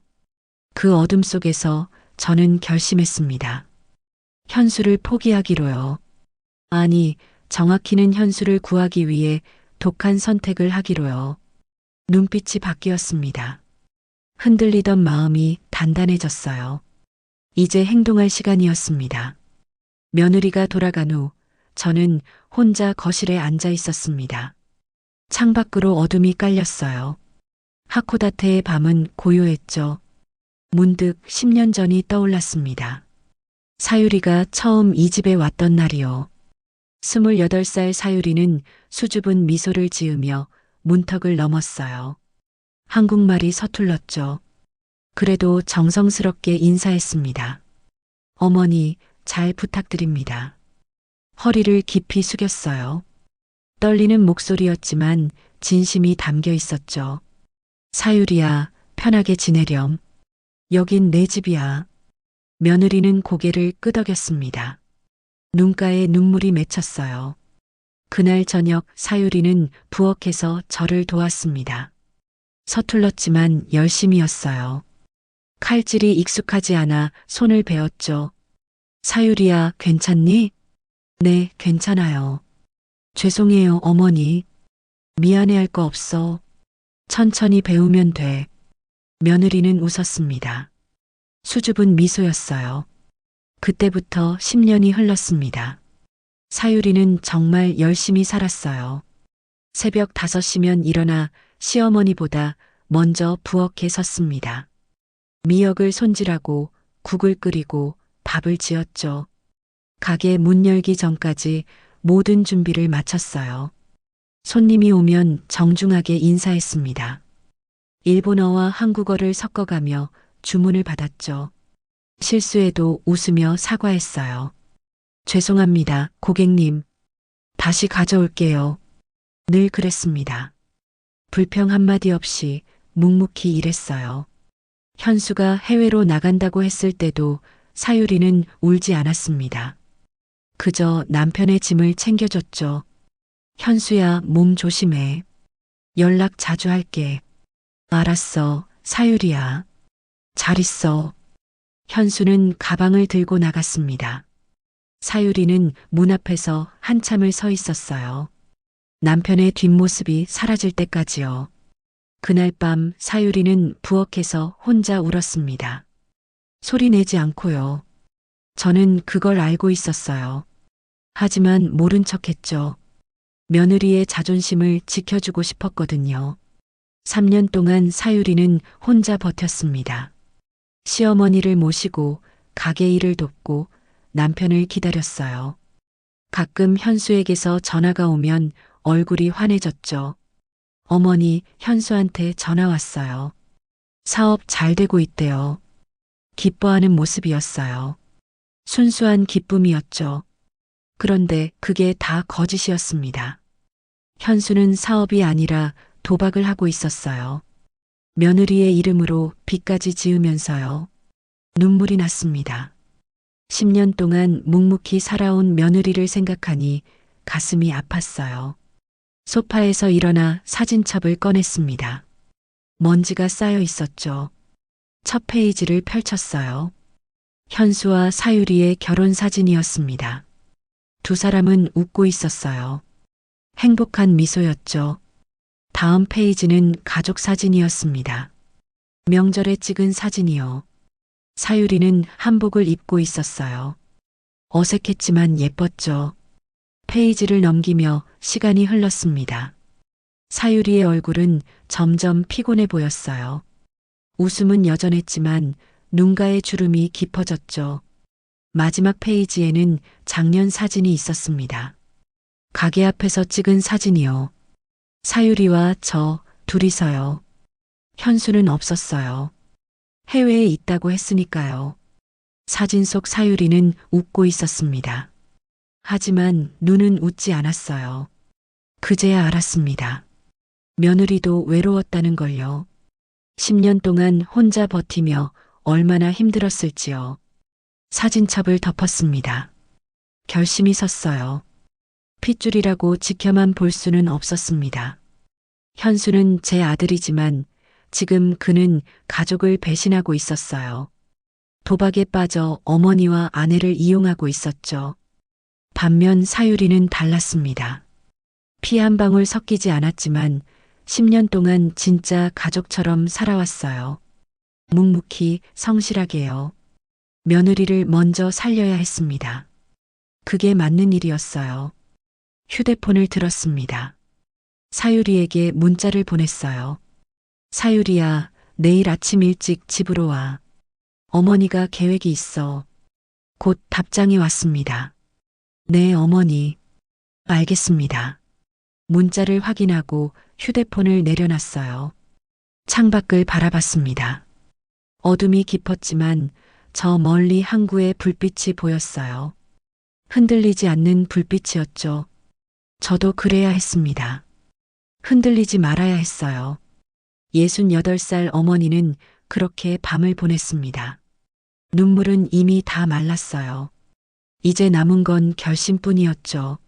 그 어둠 속에서 저는 결심했습니다. 현수를 포기하기로요. 아니, 정확히는 현수를 구하기 위해 독한 선택을 하기로요. 눈빛이 바뀌었습니다. 흔들리던 마음이 단단해졌어요. 이제 행동할 시간이었습니다. 며느리가 돌아간 후 저는 혼자 거실에 앉아 있었습니다. 창밖으로 어둠이 깔렸어요. 하코다테의 밤은 고요했죠. 문득 10년 전이 떠올랐습니다. 사유리가 처음 이 집에 왔던 날이요. 28살 사유리는 수줍은 미소를 지으며 문턱을 넘었어요. 한국말이 서툴렀죠. 그래도 정성스럽게 인사했습니다. 어머니, 잘 부탁드립니다. 허리를 깊이 숙였어요. 떨리는 목소리였지만 진심이 담겨 있었죠. 사유리야, 편하게 지내렴. 여긴 내 집이야. 며느리는 고개를 끄덕였습니다. 눈가에 눈물이 맺혔어요. 그날 저녁 사유리는 부엌에서 저를 도왔습니다. 서툴렀지만 열심히였어요. 칼질이 익숙하지 않아 손을 베었죠. 사유리야, 괜찮니? 네, 괜찮아요. 죄송해요, 어머니. 미안해할 거 없어. 천천히 배우면 돼. 며느리는 웃었습니다. 수줍은 미소였어요. 그때부터 10년이 흘렀습니다. 사유리는 정말 열심히 살았어요. 새벽 5시면 일어나 시어머니보다 먼저 부엌에 섰습니다. 미역을 손질하고 국을 끓이고 밥을 지었죠. 가게 문 열기 전까지 모든 준비를 마쳤어요. 손님이 오면 정중하게 인사했습니다. 일본어와 한국어를 섞어가며 주문을 받았죠. 실수해도 웃으며 사과했어요. 죄송합니다, 고객님. 다시 가져올게요. 늘 그랬습니다. 불평 한마디 없이 묵묵히 일했어요. 현수가 해외로 나간다고 했을 때도 사유리는 울지 않았습니다. 그저 남편의 짐을 챙겨줬죠. 현수야, 몸 조심해. 연락 자주 할게. 알았어, 사유리야. 잘 있어. 현수는 가방을 들고 나갔습니다. 사유리는 문 앞에서 한참을 서 있었어요. 남편의 뒷모습이 사라질 때까지요. 그날 밤 사유리는 부엌에서 혼자 울었습니다. 소리 내지 않고요. 저는 그걸 알고 있었어요. 하지만 모른 척했죠. 며느리의 자존심을 지켜주고 싶었거든요. 3년 동안 사유리는 혼자 버텼습니다. 시어머니를 모시고 가게 일을 돕고 남편을 기다렸어요. 가끔 현수에게서 전화가 오면 얼굴이 환해졌죠. 어머니, 현수한테 전화 왔어요. 사업 잘 되고 있대요. 기뻐하는 모습이었어요. 순수한 기쁨이었죠. 그런데 그게 다 거짓이었습니다. 현수는 사업이 아니라 도박을 하고 있었어요. 며느리의 이름으로 빚까지 지으면서요. 눈물이 났습니다. 10년 동안 묵묵히 살아온 며느리를 생각하니 가슴이 아팠어요. 소파에서 일어나 사진첩을 꺼냈습니다. 먼지가 쌓여 있었죠. 첫 페이지를 펼쳤어요. 현수와 사유리의 결혼 사진이었습니다. 두 사람은 웃고 있었어요. 행복한 미소였죠. 다음 페이지는 가족 사진이었습니다. 명절에 찍은 사진이요. 사유리는 한복을 입고 있었어요. 어색했지만 예뻤죠. 페이지를 넘기며 시간이 흘렀습니다. 사유리의 얼굴은 점점 피곤해 보였어요. 웃음은 여전했지만 눈가의 주름이 깊어졌죠. 마지막 페이지에는 작년 사진이 있었습니다. 가게 앞에서 찍은 사진이요. 사유리와 저 둘이서요. 현수는 없었어요. 해외에 있다고 했으니까요. 사진 속 사유리는 웃고 있었습니다. 하지만 눈은 웃지 않았어요. 그제야 알았습니다. 며느리도 외로웠다는 걸요. 10년 동안 혼자 버티며 얼마나 힘들었을지요. 사진첩을 덮었습니다. 결심이 섰어요. 핏줄이라고 지켜만 볼 수는 없었습니다. 현수는 제 아들이지만 지금 그는 가족을 배신하고 있었어요. 도박에 빠져 어머니와 아내를 이용하고 있었죠. 반면 사유리는 달랐습니다. 피 한 방울 섞이지 않았지만 10년 동안 진짜 가족처럼 살아왔어요. 묵묵히 성실하게요. 며느리를 먼저 살려야 했습니다. 그게 맞는 일이었어요. 휴대폰을 들었습니다. 사유리에게 문자를 보냈어요. 사유리야, 내일 아침 일찍 집으로 와. 어머니가 계획이 있어. 곧 답장이 왔습니다. 네, 어머니. 알겠습니다. 문자를 확인하고 휴대폰을 내려놨어요. 창밖을 바라봤습니다. 어둠이 깊었지만 저 멀리 항구의 불빛이 보였어요. 흔들리지 않는 불빛이었죠. 저도 그래야 했습니다. 흔들리지 말아야 했어요. 68살 어머니는 그렇게 밤을 보냈습니다. 눈물은 이미 다 말랐어요. 이제 남은 건 결심뿐이었죠.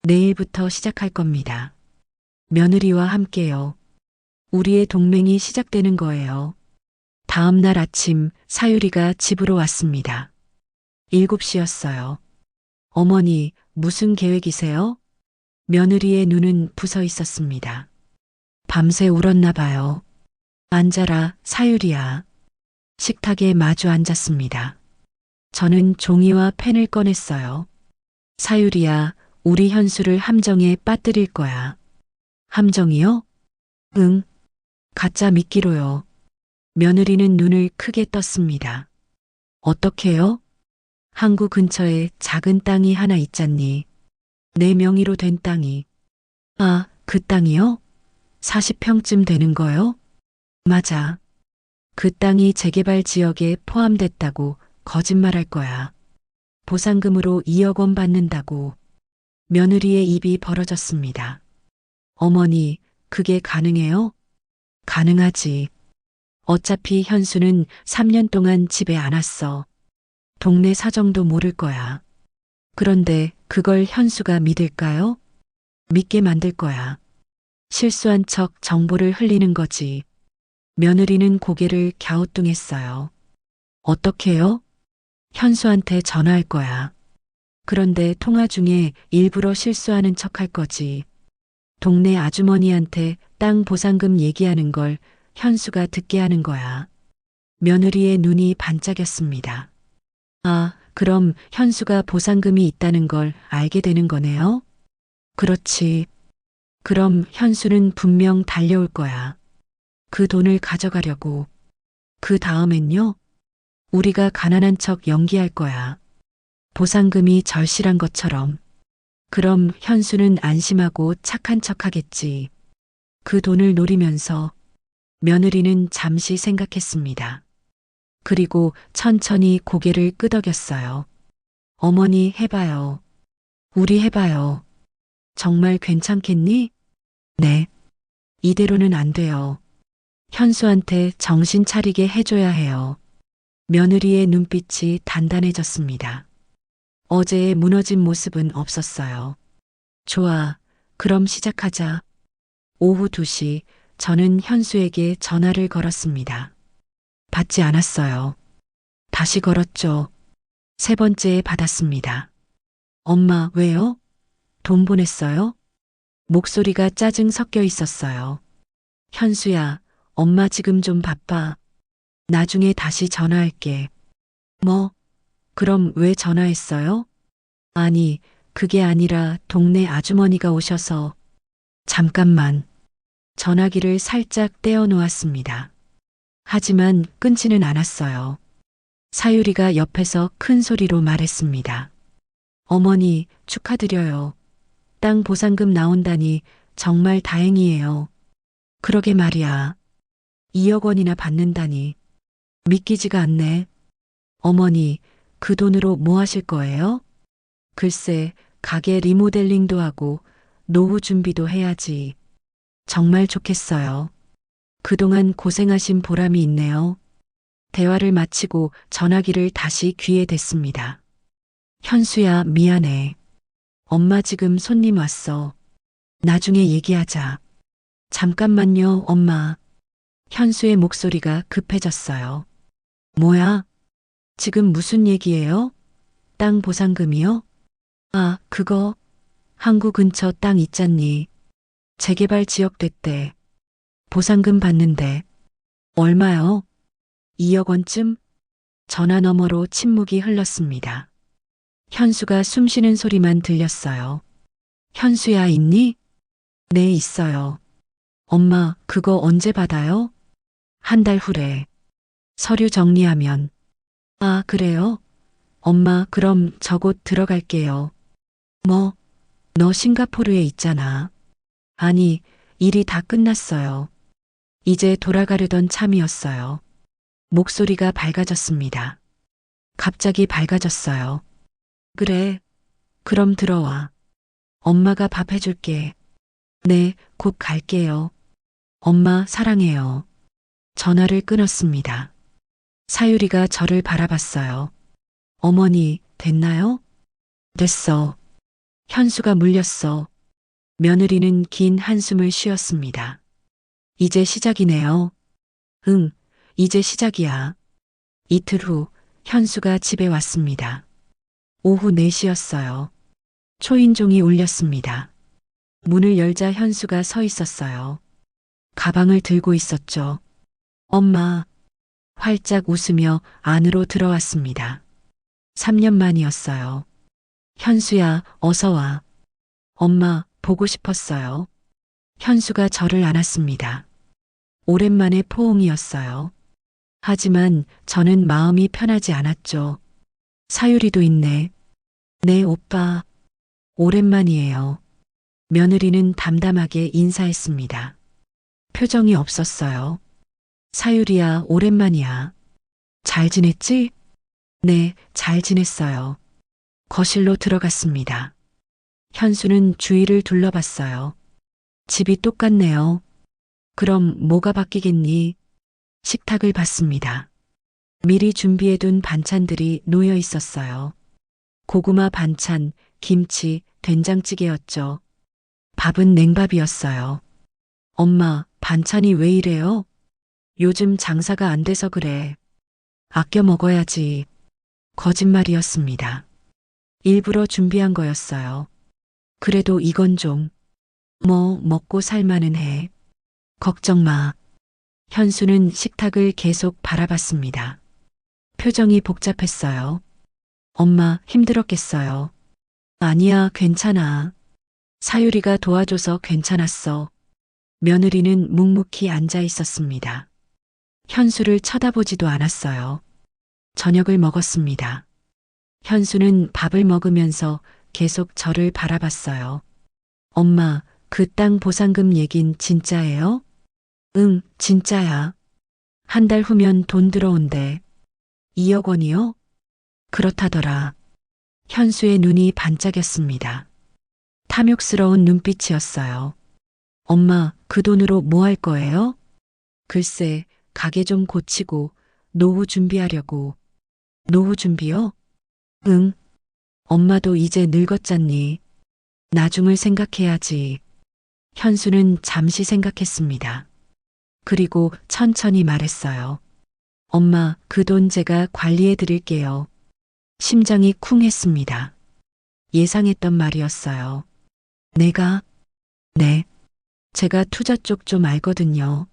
내일부터 시작할 겁니다. 며느리와 함께요. 우리의 동맹이 시작되는 거예요. 다음 날 아침 사유리가 집으로 왔습니다. 7시였어요. 어머니, 무슨 계획이세요? 며느리의 눈은 부서 있었습니다. 밤새 울었나 봐요. 앉아라, 사유리야. 식탁에 마주 앉았습니다. 저는 종이와 펜을 꺼냈어요. 사유리야, 우리 현수를 함정에 빠뜨릴 거야. 함정이요? 응. 가짜 미끼로요. 며느리는 눈을 크게 떴습니다. 어떻게요? 항구 근처에 작은 땅이 하나 있잖니. 내 명의로 된 땅이. 아, 그 땅이요? 40평쯤 되는 거요? 맞아. 그 땅이 재개발 지역에 포함됐다고 거짓말할 거야. 보상금으로 2억 원 받는다고. 며느리의 입이 벌어졌습니다. 어머니, 그게 가능해요? 가능하지. 어차피 현수는 3년 동안 집에 안 왔어. 동네 사정도 모를 거야. 그런데 그걸 현수가 믿을까요? 믿게 만들 거야. 실수한 척 정보를 흘리는 거지. 며느리는 고개를 갸우뚱했어요. 어떻게요? 현수한테 전화할 거야. 그런데 통화 중에 일부러 실수하는 척 할 거지. 동네 아주머니한테 땅 보상금 얘기하는 걸 현수가 듣게 하는 거야. 며느리의 눈이 반짝였습니다. 아, 그럼 현수가 보상금이 있다는 걸 알게 되는 거네요? 그렇지. 그럼 현수는 분명 달려올 거야. 그 돈을 가져가려고. 그 다음엔요? 우리가 가난한 척 연기할 거야. 보상금이 절실한 것처럼. 그럼 현수는 안심하고 착한 척 하겠지. 그 돈을 노리면서 며느리는 잠시 생각했습니다. 그리고 천천히 고개를 끄덕였어요. 어머니 해봐요. 우리 해봐요. 정말 괜찮겠니? 네. 이대로는 안 돼요. 현수한테 정신 차리게 해줘야 해요. 며느리의 눈빛이 단단해졌습니다. 어제의 무너진 모습은 없었어요. 좋아. 그럼 시작하자. 오후 2시 저는 현수에게 전화를 걸었습니다. 받지 않았어요. 다시 걸었죠. 3번째에 받았습니다. 엄마, 왜요? 돈 보냈어요? 목소리가 짜증 섞여 있었어요. 현수야, 엄마 지금 좀 바빠. 나중에 다시 전화할게. 뭐? 그럼 왜 전화했어요? 아니, 그게 아니라 동네 아주머니가 오셔서. 잠깐만. 전화기를 살짝 떼어 놓았습니다. 하지만 끊지는 않았어요. 사유리가 옆에서 큰 소리로 말했습니다. 어머니, 축하드려요. 땅 보상금 나온다니 정말 다행이에요. 그러게 말이야. 2억 원이나 받는다니. 믿기지가 않네. 어머니, 그 돈으로 뭐 하실 거예요? 글쎄, 가게 리모델링도 하고 노후 준비도 해야지. 정말 좋겠어요. 그동안 고생하신 보람이 있네요. 대화를 마치고 전화기를 다시 귀에 댔습니다. 현수야, 미안해. 엄마 지금 손님 왔어. 나중에 얘기하자. 잠깐만요, 엄마. 현수의 목소리가 급해졌어요. 뭐야? 지금 무슨 얘기예요? 땅 보상금이요? 아, 그거. 항구 근처 땅 있잖니. 재개발 지역 됐대. 보상금 받는데. 얼마요? 2억 원쯤? 전화 너머로 침묵이 흘렀습니다. 현수가 숨쉬는 소리만 들렸어요. 현수야, 있니? 네, 있어요. 엄마, 그거 언제 받아요? 1달 후래. 서류 정리하면. 아, 그래요? 엄마, 그럼 저 곧 들어갈게요. 뭐? 너 싱가포르에 있잖아. 아니, 일이 다 끝났어요. 이제 돌아가려던 참이었어요. 목소리가 밝아졌습니다. 갑자기 밝아졌어요. 그래. 그럼 들어와. 엄마가 밥 해줄게. 네, 곧 갈게요. 엄마, 사랑해요. 전화를 끊었습니다. 사유리가 저를 바라봤어요. 어머니, 됐나요? 됐어. 현수가 물렸어. 며느리는 긴 한숨을 쉬었습니다. 이제 시작이네요. 응, 이제 시작이야. 이틀 후, 현수가 집에 왔습니다. 오후 4시였어요. 초인종이 울렸습니다. 문을 열자 현수가 서 있었어요. 가방을 들고 있었죠. 엄마. 활짝 웃으며 안으로 들어왔습니다. 3년 만이었어요. 현수야, 어서 와. 엄마, 보고 싶었어요. 현수가 저를 안았습니다. 오랜만에 포옹이었어요. 하지만 저는 마음이 편하지 않았죠. 사유리도 있네. 네, 오빠. 오랜만이에요. 며느리는 담담하게 인사했습니다. 표정이 없었어요. 사유리야, 오랜만이야. 잘 지냈지? 네, 잘 지냈어요. 거실로 들어갔습니다. 현수는 주위를 둘러봤어요. 집이 똑같네요. 그럼 뭐가 바뀌겠니? 식탁을 봤습니다. 미리 준비해둔 반찬들이 놓여 있었어요. 고구마 반찬, 김치, 된장찌개였죠. 밥은 냉밥이었어요. 엄마, 반찬이 왜 이래요? 요즘 장사가 안 돼서 그래. 아껴 먹어야지. 거짓말이었습니다. 일부러 준비한 거였어요. 그래도 이건 좀. 뭐, 먹고 살만은 해. 걱정 마. 현수는 식탁을 계속 바라봤습니다. 표정이 복잡했어요. 엄마, 힘들었겠어요. 아니야, 괜찮아. 사유리가 도와줘서 괜찮았어. 며느리는 묵묵히 앉아 있었습니다. 현수를 쳐다보지도 않았어요. 저녁을 먹었습니다. 현수는 밥을 먹으면서 계속 저를 바라봤어요. 엄마, 그 땅 보상금 얘긴 진짜예요? 응, 진짜야. 한 달 후면 돈 들어온대. 2억 원이요? 그렇다더라. 현수의 눈이 반짝였습니다. 탐욕스러운 눈빛이었어요. 엄마, 그 돈으로 뭐 할 거예요? 글쎄, 가게 좀 고치고 노후 준비하려고. 노후 준비요? 응. 엄마도 이제 늙었잖니. 나중을 생각해야지. 현수는 잠시 생각했습니다. 그리고 천천히 말했어요. 엄마, 그 돈 제가 관리해 드릴게요. 심장이 쿵 했습니다. 예상했던 말이었어요. 내가? 네. 제가 투자 쪽 좀 알거든요.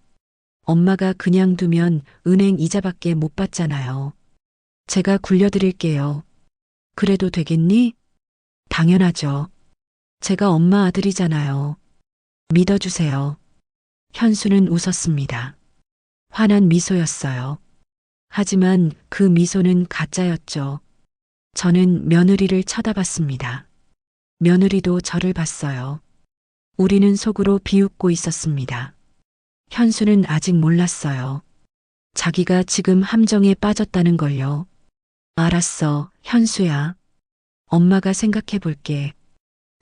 엄마가 그냥 두면 은행 이자밖에 못 받잖아요. 제가 굴려드릴게요. 그래도 되겠니? 당연하죠. 제가 엄마 아들이잖아요. 믿어주세요. 현수는 웃었습니다. 환한 미소였어요. 하지만 그 미소는 가짜였죠. 저는 며느리를 쳐다봤습니다. 며느리도 저를 봤어요. 우리는 속으로 비웃고 있었습니다. 현수는 아직 몰랐어요. 자기가 지금 함정에 빠졌다는 걸요. 알았어, 현수야. 엄마가 생각해 볼게.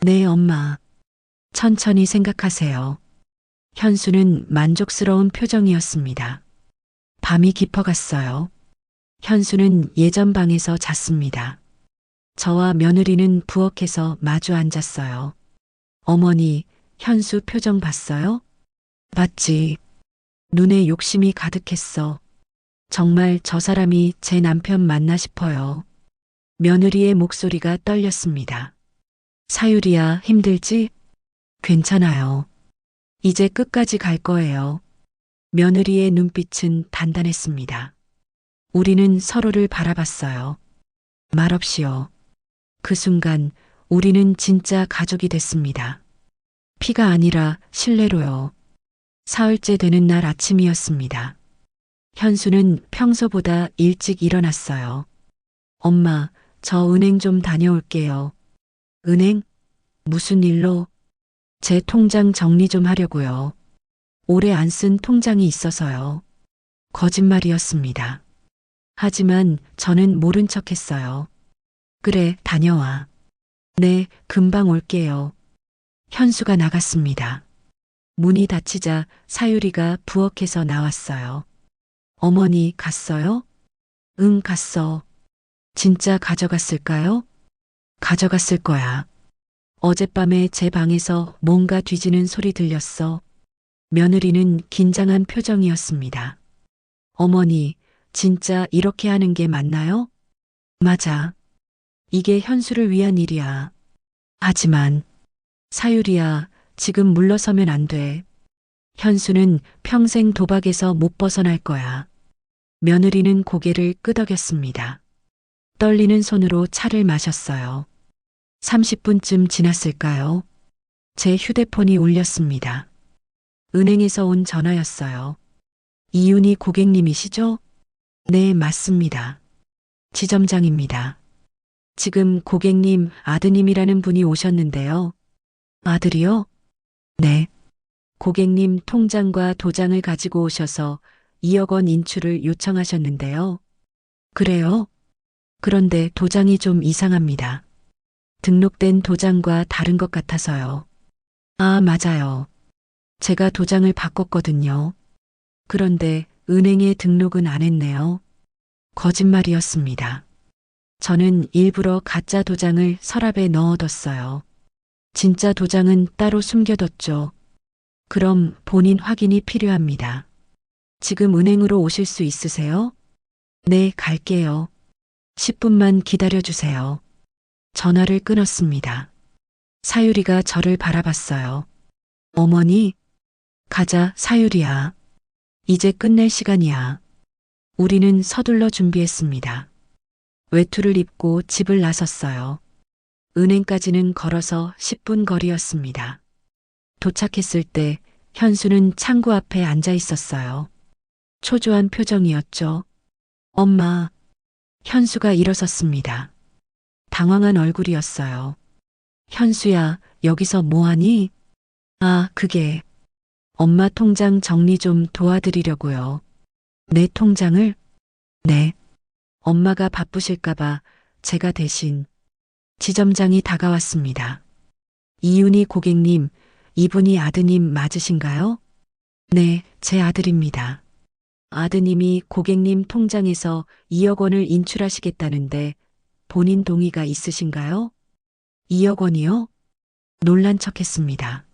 네, 엄마. 천천히 생각하세요. 현수는 만족스러운 표정이었습니다. 밤이 깊어갔어요. 현수는 예전 방에서 잤습니다. 저와 며느리는 부엌에서 마주 앉았어요. 어머니, 현수 표정 봤어요? 봤지. 눈에 욕심이 가득했어. 정말 저 사람이 제 남편 맞나 싶어요. 며느리의 목소리가 떨렸습니다. 사유리야, 힘들지? 괜찮아요. 이제 끝까지 갈 거예요. 며느리의 눈빛은 단단했습니다. 우리는 서로를 바라봤어요. 말없이요. 그 순간 우리는 진짜 가족이 됐습니다. 피가 아니라 신뢰로요. 사흘째 되는 날 아침이었습니다. 현수는 평소보다 일찍 일어났어요. 엄마, 저 은행 좀 다녀올게요. 은행? 무슨 일로? 제 통장 정리 좀 하려고요. 오래 안 쓴 통장이 있어서요. 거짓말이었습니다. 하지만 저는 모른 척 했어요. 그래, 다녀와. 네, 금방 올게요. 현수가 나갔습니다. 문이 닫히자 사유리가 부엌에서 나왔어요. 어머니, 갔어요? 응, 갔어. 진짜 가져갔을까요? 가져갔을 거야. 어젯밤에 제 방에서 뭔가 뒤지는 소리 들렸어. 며느리는 긴장한 표정이었습니다. 어머니, 진짜 이렇게 하는 게 맞나요? 맞아. 이게 현수를 위한 일이야. 하지만, 사유리야, 지금 물러서면 안 돼. 현수는 평생 도박에서 못 벗어날 거야. 며느리는 고개를 끄덕였습니다. 떨리는 손으로 차를 마셨어요. 30분쯤 지났을까요? 제 휴대폰이 울렸습니다. 은행에서 온 전화였어요. 이윤희 고객님이시죠? 네, 맞습니다. 지점장입니다. 지금 고객님 아드님이라는 분이 오셨는데요. 아들이요? 네. 고객님 통장과 도장을 가지고 오셔서 2억 원 인출을 요청하셨는데요. 그래요? 그런데 도장이 좀 이상합니다. 등록된 도장과 다른 것 같아서요. 아, 맞아요. 제가 도장을 바꿨거든요. 그런데 은행에 등록은 안 했네요. 거짓말이었습니다. 저는 일부러 가짜 도장을 서랍에 넣어뒀어요. 진짜 도장은 따로 숨겨뒀죠. 그럼 본인 확인이 필요합니다. 지금 은행으로 오실 수 있으세요? 네, 갈게요. 10분만 기다려주세요. 전화를 끊었습니다. 사유리가 저를 바라봤어요. 어머니, 가자, 사유리야. 이제 끝낼 시간이야. 우리는 서둘러 준비했습니다. 외투를 입고 집을 나섰어요. 은행까지는 걸어서 10분 거리였습니다. 도착했을 때 현수는 창구 앞에 앉아 있었어요. 초조한 표정이었죠. 엄마, 현수가 일어섰습니다. 당황한 얼굴이었어요. 현수야, 여기서 뭐하니? 아, 그게 엄마 통장 정리 좀 도와드리려고요. 내 통장을? 네. 엄마가 바쁘실까봐 제가 대신. 지점장이 다가왔습니다. 이윤희 고객님, 이분이 아드님 맞으신가요? 네, 제 아들입니다. 아드님이 고객님 통장에서 2억 원을 인출하시겠다는데 본인 동의가 있으신가요? 2억 원이요? 놀란 척했습니다.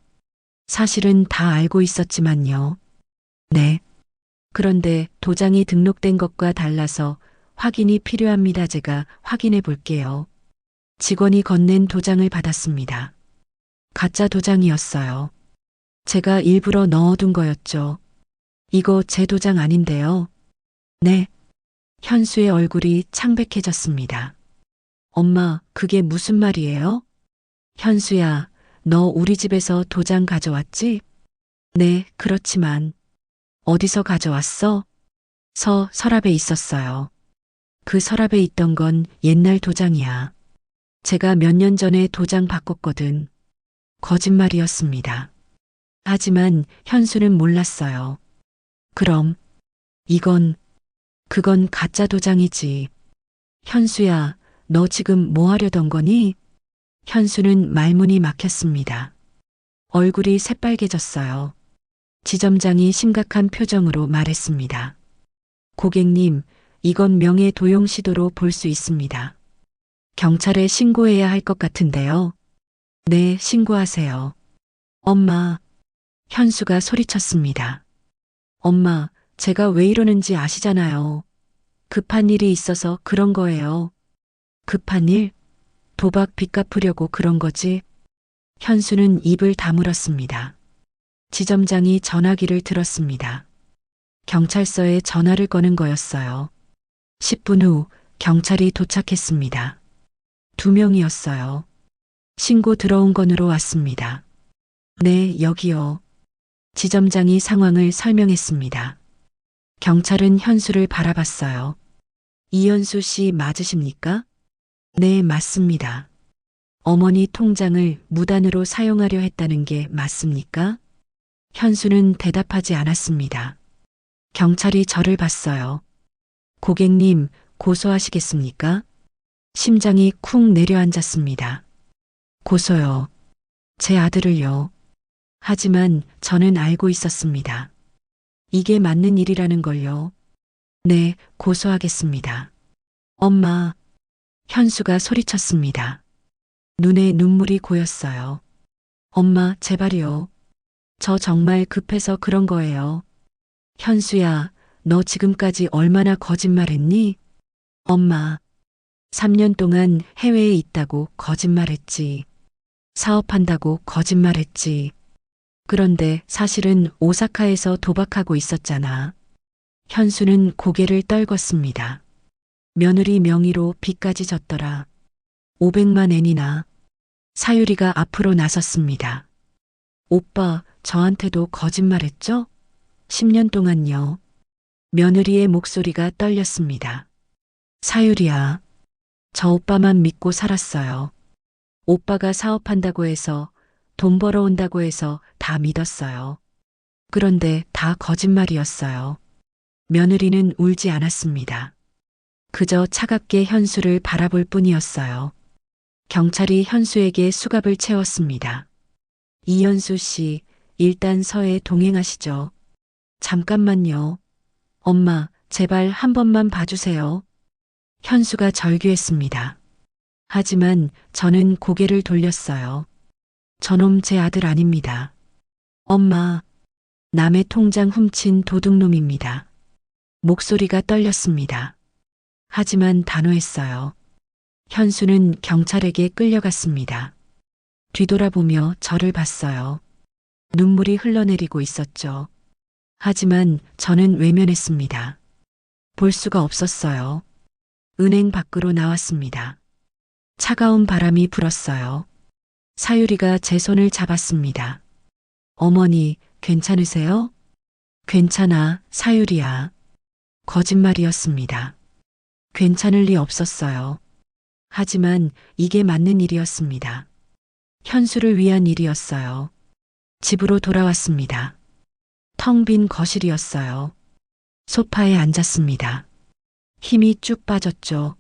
사실은 다 알고 있었지만요. 네. 그런데 도장이 등록된 것과 달라서 확인이 필요합니다. 제가 확인해 볼게요. 직원이 건넨 도장을 받았습니다. 가짜 도장이었어요. 제가 일부러 넣어둔 거였죠. 이거 제 도장 아닌데요. 네. 현수의 얼굴이 창백해졌습니다. 엄마, 그게 무슨 말이에요? 현수야, 너 우리 집에서 도장 가져왔지? 네, 그렇지만. 어디서 가져왔어? 서랍에 있었어요. 그 서랍에 있던 건 옛날 도장이야. 제가 몇 년 전에 도장 바꿨거든. 거짓말이었습니다. 하지만 현수는 몰랐어요. 그럼 그건 가짜 도장이지. 현수야, 너 지금 뭐 하려던 거니? 현수는 말문이 막혔습니다. 얼굴이 새빨개졌어요. 지점장이 심각한 표정으로 말했습니다. 고객님, 이건 명예도용 시도로 볼 수 있습니다. 경찰에 신고해야 할 것 같은데요. 네, 신고하세요. 엄마, 현수가 소리쳤습니다. 엄마, 제가 왜 이러는지 아시잖아요. 급한 일이 있어서 그런 거예요. 급한 일? 도박 빚 갚으려고 그런 거지? 현수는 입을 다물었습니다. 지점장이 전화기를 들었습니다. 경찰서에 전화를 거는 거였어요. 10분 후 경찰이 도착했습니다. 2명이었어요. 신고 들어온 건으로 왔습니다. 네, 여기요. 지점장이 상황을 설명했습니다. 경찰은 현수를 바라봤어요. 이현수 씨 맞으십니까? 네, 맞습니다. 어머니 통장을 무단으로 사용하려 했다는 게 맞습니까? 현수는 대답하지 않았습니다. 경찰이 저를 봤어요. 고객님, 고소하시겠습니까? 심장이 쿵 내려앉았습니다. 고소요. 제 아들을요. 하지만 저는 알고 있었습니다. 이게 맞는 일이라는 걸요. 네, 고소하겠습니다. 엄마, 현수가 소리쳤습니다. 눈에 눈물이 고였어요. 엄마, 제발요. 저 정말 급해서 그런 거예요. 현수야, 너 지금까지 얼마나 거짓말했니? 엄마, 3년 동안 해외에 있다고 거짓말했지. 사업한다고 거짓말했지. 그런데 사실은 오사카에서 도박하고 있었잖아. 현수는 고개를 떨궜습니다. 며느리 명의로 빚까지 졌더라. 500만 엔이나. 사유리가 앞으로 나섰습니다. 오빠, 저한테도 거짓말했죠? 10년 동안요. 며느리의 목소리가 떨렸습니다. 사유리야, 저 오빠만 믿고 살았어요. 오빠가 사업한다고 해서, 돈 벌어온다고 해서 다 믿었어요. 그런데 다 거짓말이었어요. 며느리는 울지 않았습니다. 그저 차갑게 현수를 바라볼 뿐이었어요. 경찰이 현수에게 수갑을 채웠습니다. 이현수 씨, 일단 서에 동행하시죠. 잠깐만요. 엄마, 제발 한 번만 봐주세요. 현수가 절규했습니다. 하지만 저는 고개를 돌렸어요. 저놈 제 아들 아닙니다. 엄마, 남의 통장 훔친 도둑놈입니다. 목소리가 떨렸습니다. 하지만 단호했어요. 현수는 경찰에게 끌려갔습니다. 뒤돌아보며 저를 봤어요. 눈물이 흘러내리고 있었죠. 하지만 저는 외면했습니다. 볼 수가 없었어요. 은행 밖으로 나왔습니다. 차가운 바람이 불었어요. 사유리가 제 손을 잡았습니다. 어머니, 괜찮으세요? 괜찮아, 사유리야. 거짓말이었습니다. 괜찮을 리 없었어요. 하지만 이게 맞는 일이었습니다. 현수를 위한 일이었어요. 집으로 돌아왔습니다. 텅 빈 거실이었어요. 소파에 앉았습니다. 힘이 쭉 빠졌죠.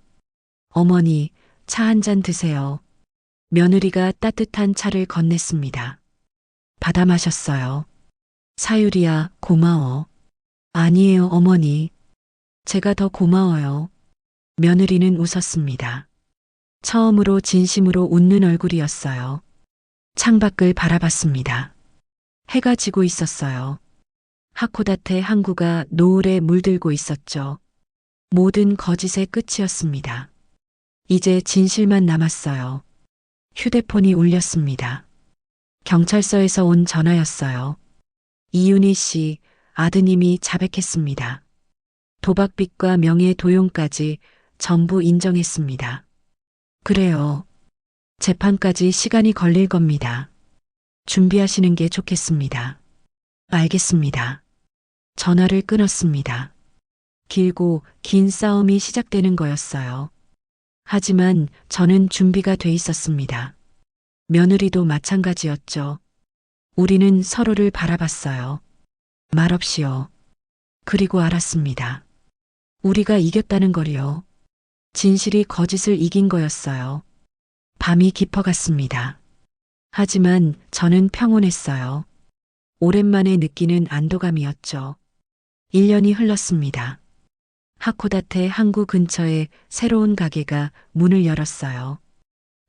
어머니, 차 한 잔 드세요. 며느리가 따뜻한 차를 건넸습니다. 받아 마셨어요. 사유리야, 고마워. 아니에요, 어머니. 제가 더 고마워요. 며느리는 웃었습니다. 처음으로 진심으로 웃는 얼굴이었어요. 창밖을 바라봤습니다. 해가 지고 있었어요. 하코다테 항구가 노을에 물들고 있었죠. 모든 거짓의 끝이었습니다. 이제 진실만 남았어요. 휴대폰이 울렸습니다. 경찰서에서 온 전화였어요. 이윤희 씨, 아드님이 자백했습니다. 도박빚과 명예 도용까지 전부 인정했습니다. 그래요. 재판까지 시간이 걸릴 겁니다. 준비하시는 게 좋겠습니다. 알겠습니다. 전화를 끊었습니다. 길고 긴 싸움이 시작되는 거였어요. 하지만 저는 준비가 돼 있었습니다. 며느리도 마찬가지였죠. 우리는 서로를 바라봤어요. 말없이요. 그리고 알았습니다. 우리가 이겼다는 걸요. 진실이 거짓을 이긴 거였어요. 밤이 깊어갔습니다. 하지만 저는 평온했어요. 오랜만에 느끼는 안도감이었죠. 1년이 흘렀습니다. 하코다테 항구 근처에 새로운 가게가 문을 열었어요.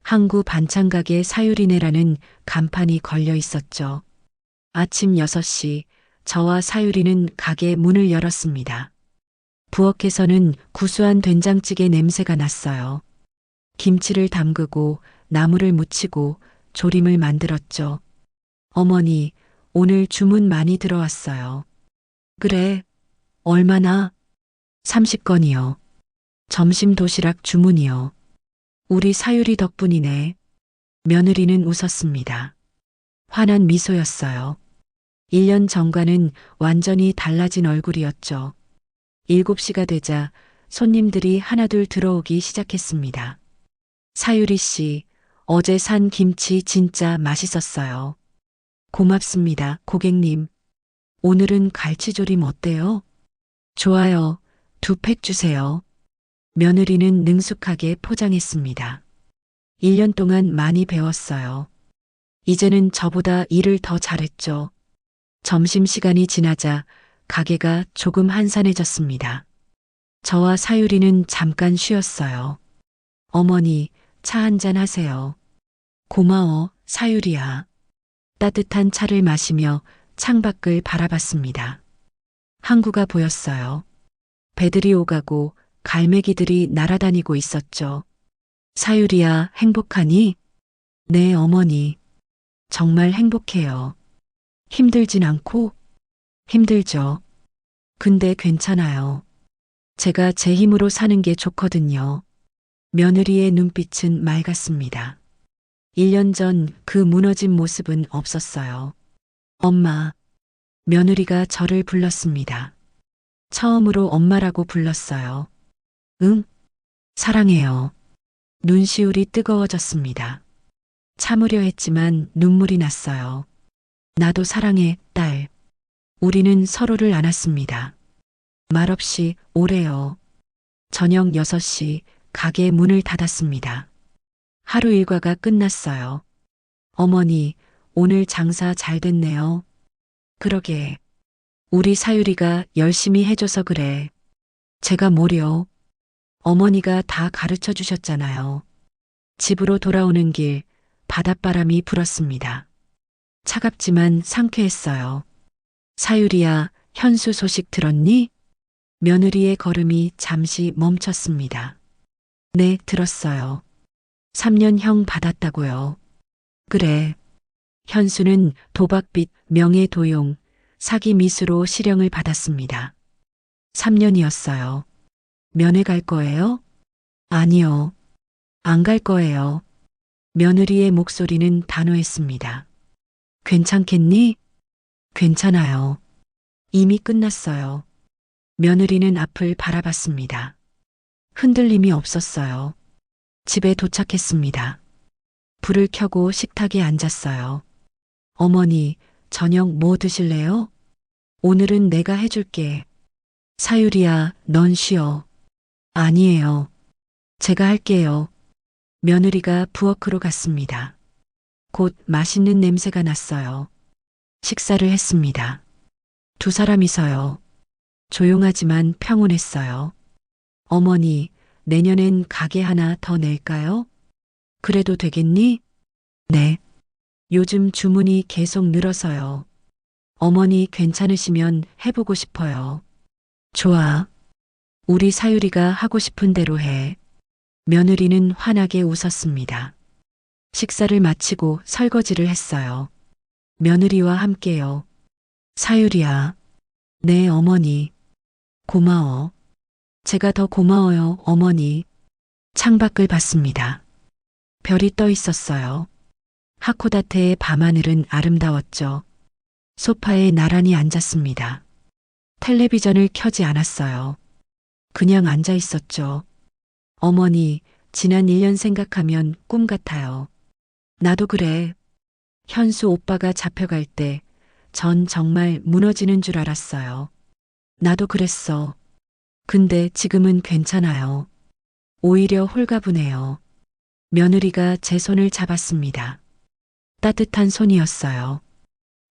항구 반찬 가게 사유리네라는 간판이 걸려 있었죠. 아침 6시 저와 사유리는 가게 문을 열었습니다. 부엌에서는 구수한 된장찌개 냄새가 났어요. 김치를 담그고 나물을 무치고 조림을 만들었죠. 어머니, 오늘 주문 많이 들어왔어요. 그래, 얼마나? 30건이요. 점심 도시락 주문이요. 우리 사유리 덕분이네. 며느리는 웃었습니다. 환한 미소였어요. 1년 전과는 완전히 달라진 얼굴이었죠. 7시가 되자 손님들이 하나둘 들어오기 시작했습니다. 사유리 씨, 어제 산 김치 진짜 맛있었어요. 고맙습니다, 고객님. 오늘은 갈치조림 어때요? 좋아요. 2팩 주세요. 며느리는 능숙하게 포장했습니다. 1년 동안 많이 배웠어요. 이제는 저보다 일을 더 잘했죠. 점심시간이 지나자 가게가 조금 한산해졌습니다. 저와 사유리는 잠깐 쉬었어요. 어머니, 차 한잔 하세요. 고마워, 사유리야. 따뜻한 차를 마시며 창밖을 바라봤습니다. 항구가 보였어요. 배들이 오가고 갈매기들이 날아다니고 있었죠. 사유리야, 행복하니? 네, 어머니. 정말 행복해요. 힘들진 않고? 힘들죠. 근데 괜찮아요. 제가 제 힘으로 사는 게 좋거든요. 며느리의 눈빛은 맑았습니다. 1년 전 그 무너진 모습은 없었어요. 엄마. 며느리가 저를 불렀습니다. 처음으로 엄마라고 불렀어요. 응? 사랑해요. 눈시울이 뜨거워졌습니다. 참으려 했지만 눈물이 났어요. 나도 사랑해, 딸. 우리는 서로를 안았습니다. 말없이 오래요. 저녁 6시 가게 문을 닫았습니다. 하루 일과가 끝났어요. 어머니, 오늘 장사 잘 됐네요. 그러게. 우리 사유리가 열심히 해줘서 그래. 제가 뭐려. 어머니가 다 가르쳐 주셨잖아요. 집으로 돌아오는 길 바닷바람이 불었습니다. 차갑지만 상쾌했어요. 사유리야, 현수 소식 들었니? 며느리의 걸음이 잠시 멈췄습니다. 네, 들었어요. 3년형 받았다고요. 그래. 현수는 도박빚, 명예도용, 사기 미수로 실형을 받았습니다. 3년이었어요. 면회 갈 거예요? 아니요. 안 갈 거예요. 며느리의 목소리는 단호했습니다. 괜찮겠니? 괜찮아요. 이미 끝났어요. 며느리는 앞을 바라봤습니다. 흔들림이 없었어요. 집에 도착했습니다. 불을 켜고 식탁에 앉았어요. 어머니, 저녁 뭐 드실래요? 오늘은 내가 해줄게. 사유리야, 넌 쉬어. 아니에요. 제가 할게요. 며느리가 부엌으로 갔습니다. 곧 맛있는 냄새가 났어요. 식사를 했습니다. 두 사람이서요. 조용하지만 평온했어요. 어머니, 내년엔 가게 하나 더 낼까요? 그래도 되겠니? 네. 요즘 주문이 계속 늘어서요. 어머니 괜찮으시면 해보고 싶어요. 좋아. 우리 사유리가 하고 싶은 대로 해. 며느리는 환하게 웃었습니다. 식사를 마치고 설거지를 했어요. 며느리와 함께요. 사유리야. 네, 어머니. 고마워. 제가 더 고마워요, 어머니. 창밖을 봤습니다. 별이 떠 있었어요. 하코다테의 밤하늘은 아름다웠죠. 소파에 나란히 앉았습니다. 텔레비전을 켜지 않았어요. 그냥 앉아 있었죠. 어머니, 지난 1년 생각하면 꿈 같아요. 나도 그래. 현수 오빠가 잡혀갈 때 전 정말 무너지는 줄 알았어요. 나도 그랬어. 근데 지금은 괜찮아요. 오히려 홀가분해요. 며느리가 제 손을 잡았습니다. 따뜻한 손이었어요.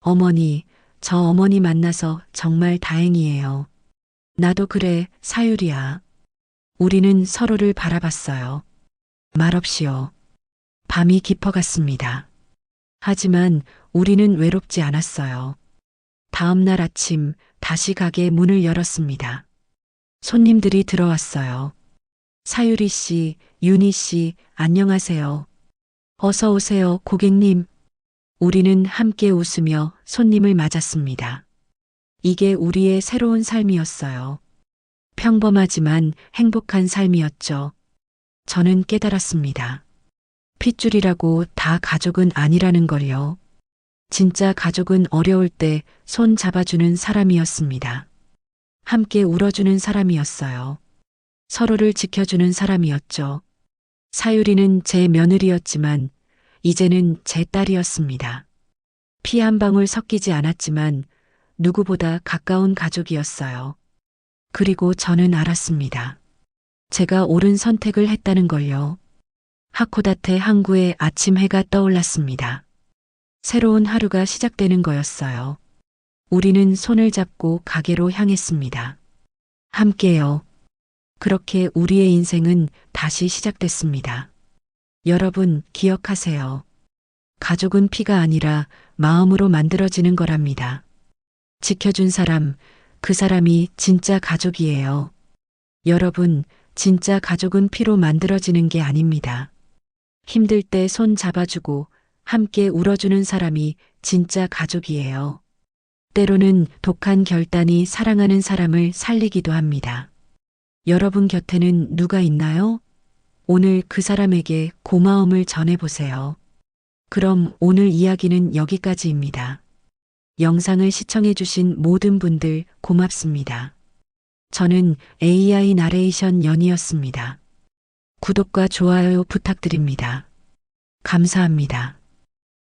어머니, 저 어머니 만나서 정말 다행이에요. 나도 그래, 사유리야. 우리는 서로를 바라봤어요. 말없이요. 밤이 깊어갔습니다. 하지만 우리는 외롭지 않았어요. 다음 날 아침 다시 가게 문을 열었습니다. 손님들이 들어왔어요. 사유리 씨, 윤희 씨, 안녕하세요. 어서 오세요, 고객님. 우리는 함께 웃으며 손님을 맞았습니다. 이게 우리의 새로운 삶이었어요. 평범하지만 행복한 삶이었죠. 저는 깨달았습니다. 핏줄이라고 다 가족은 아니라는 걸요. 진짜 가족은 어려울 때 손 잡아주는 사람이었습니다. 함께 울어주는 사람이었어요. 서로를 지켜주는 사람이었죠. 사유리는 제 며느리였지만 이제는 제 딸이었습니다. 피 한 방울 섞이지 않았지만 누구보다 가까운 가족이었어요. 그리고 저는 알았습니다. 제가 옳은 선택을 했다는 걸요. 하코다테 항구의 아침 해가 떠올랐습니다. 새로운 하루가 시작되는 거였어요. 우리는 손을 잡고 가게로 향했습니다. 함께요. 그렇게 우리의 인생은 다시 시작됐습니다. 여러분, 기억하세요. 가족은 피가 아니라 마음으로 만들어지는 거랍니다. 지켜준 사람, 그 사람이 진짜 가족이에요. 여러분, 진짜 가족은 피로 만들어지는 게 아닙니다. 힘들 때 손 잡아주고 함께 울어주는 사람이 진짜 가족이에요. 때로는 독한 결단이 사랑하는 사람을 살리기도 합니다. 여러분 곁에는 누가 있나요? 오늘 그 사람에게 고마움을 전해보세요. 그럼 오늘 이야기는 여기까지입니다. 영상을 시청해주신 모든 분들 고맙습니다. 저는 AI 나레이션 연이었습니다. 구독과 좋아요 부탁드립니다. 감사합니다.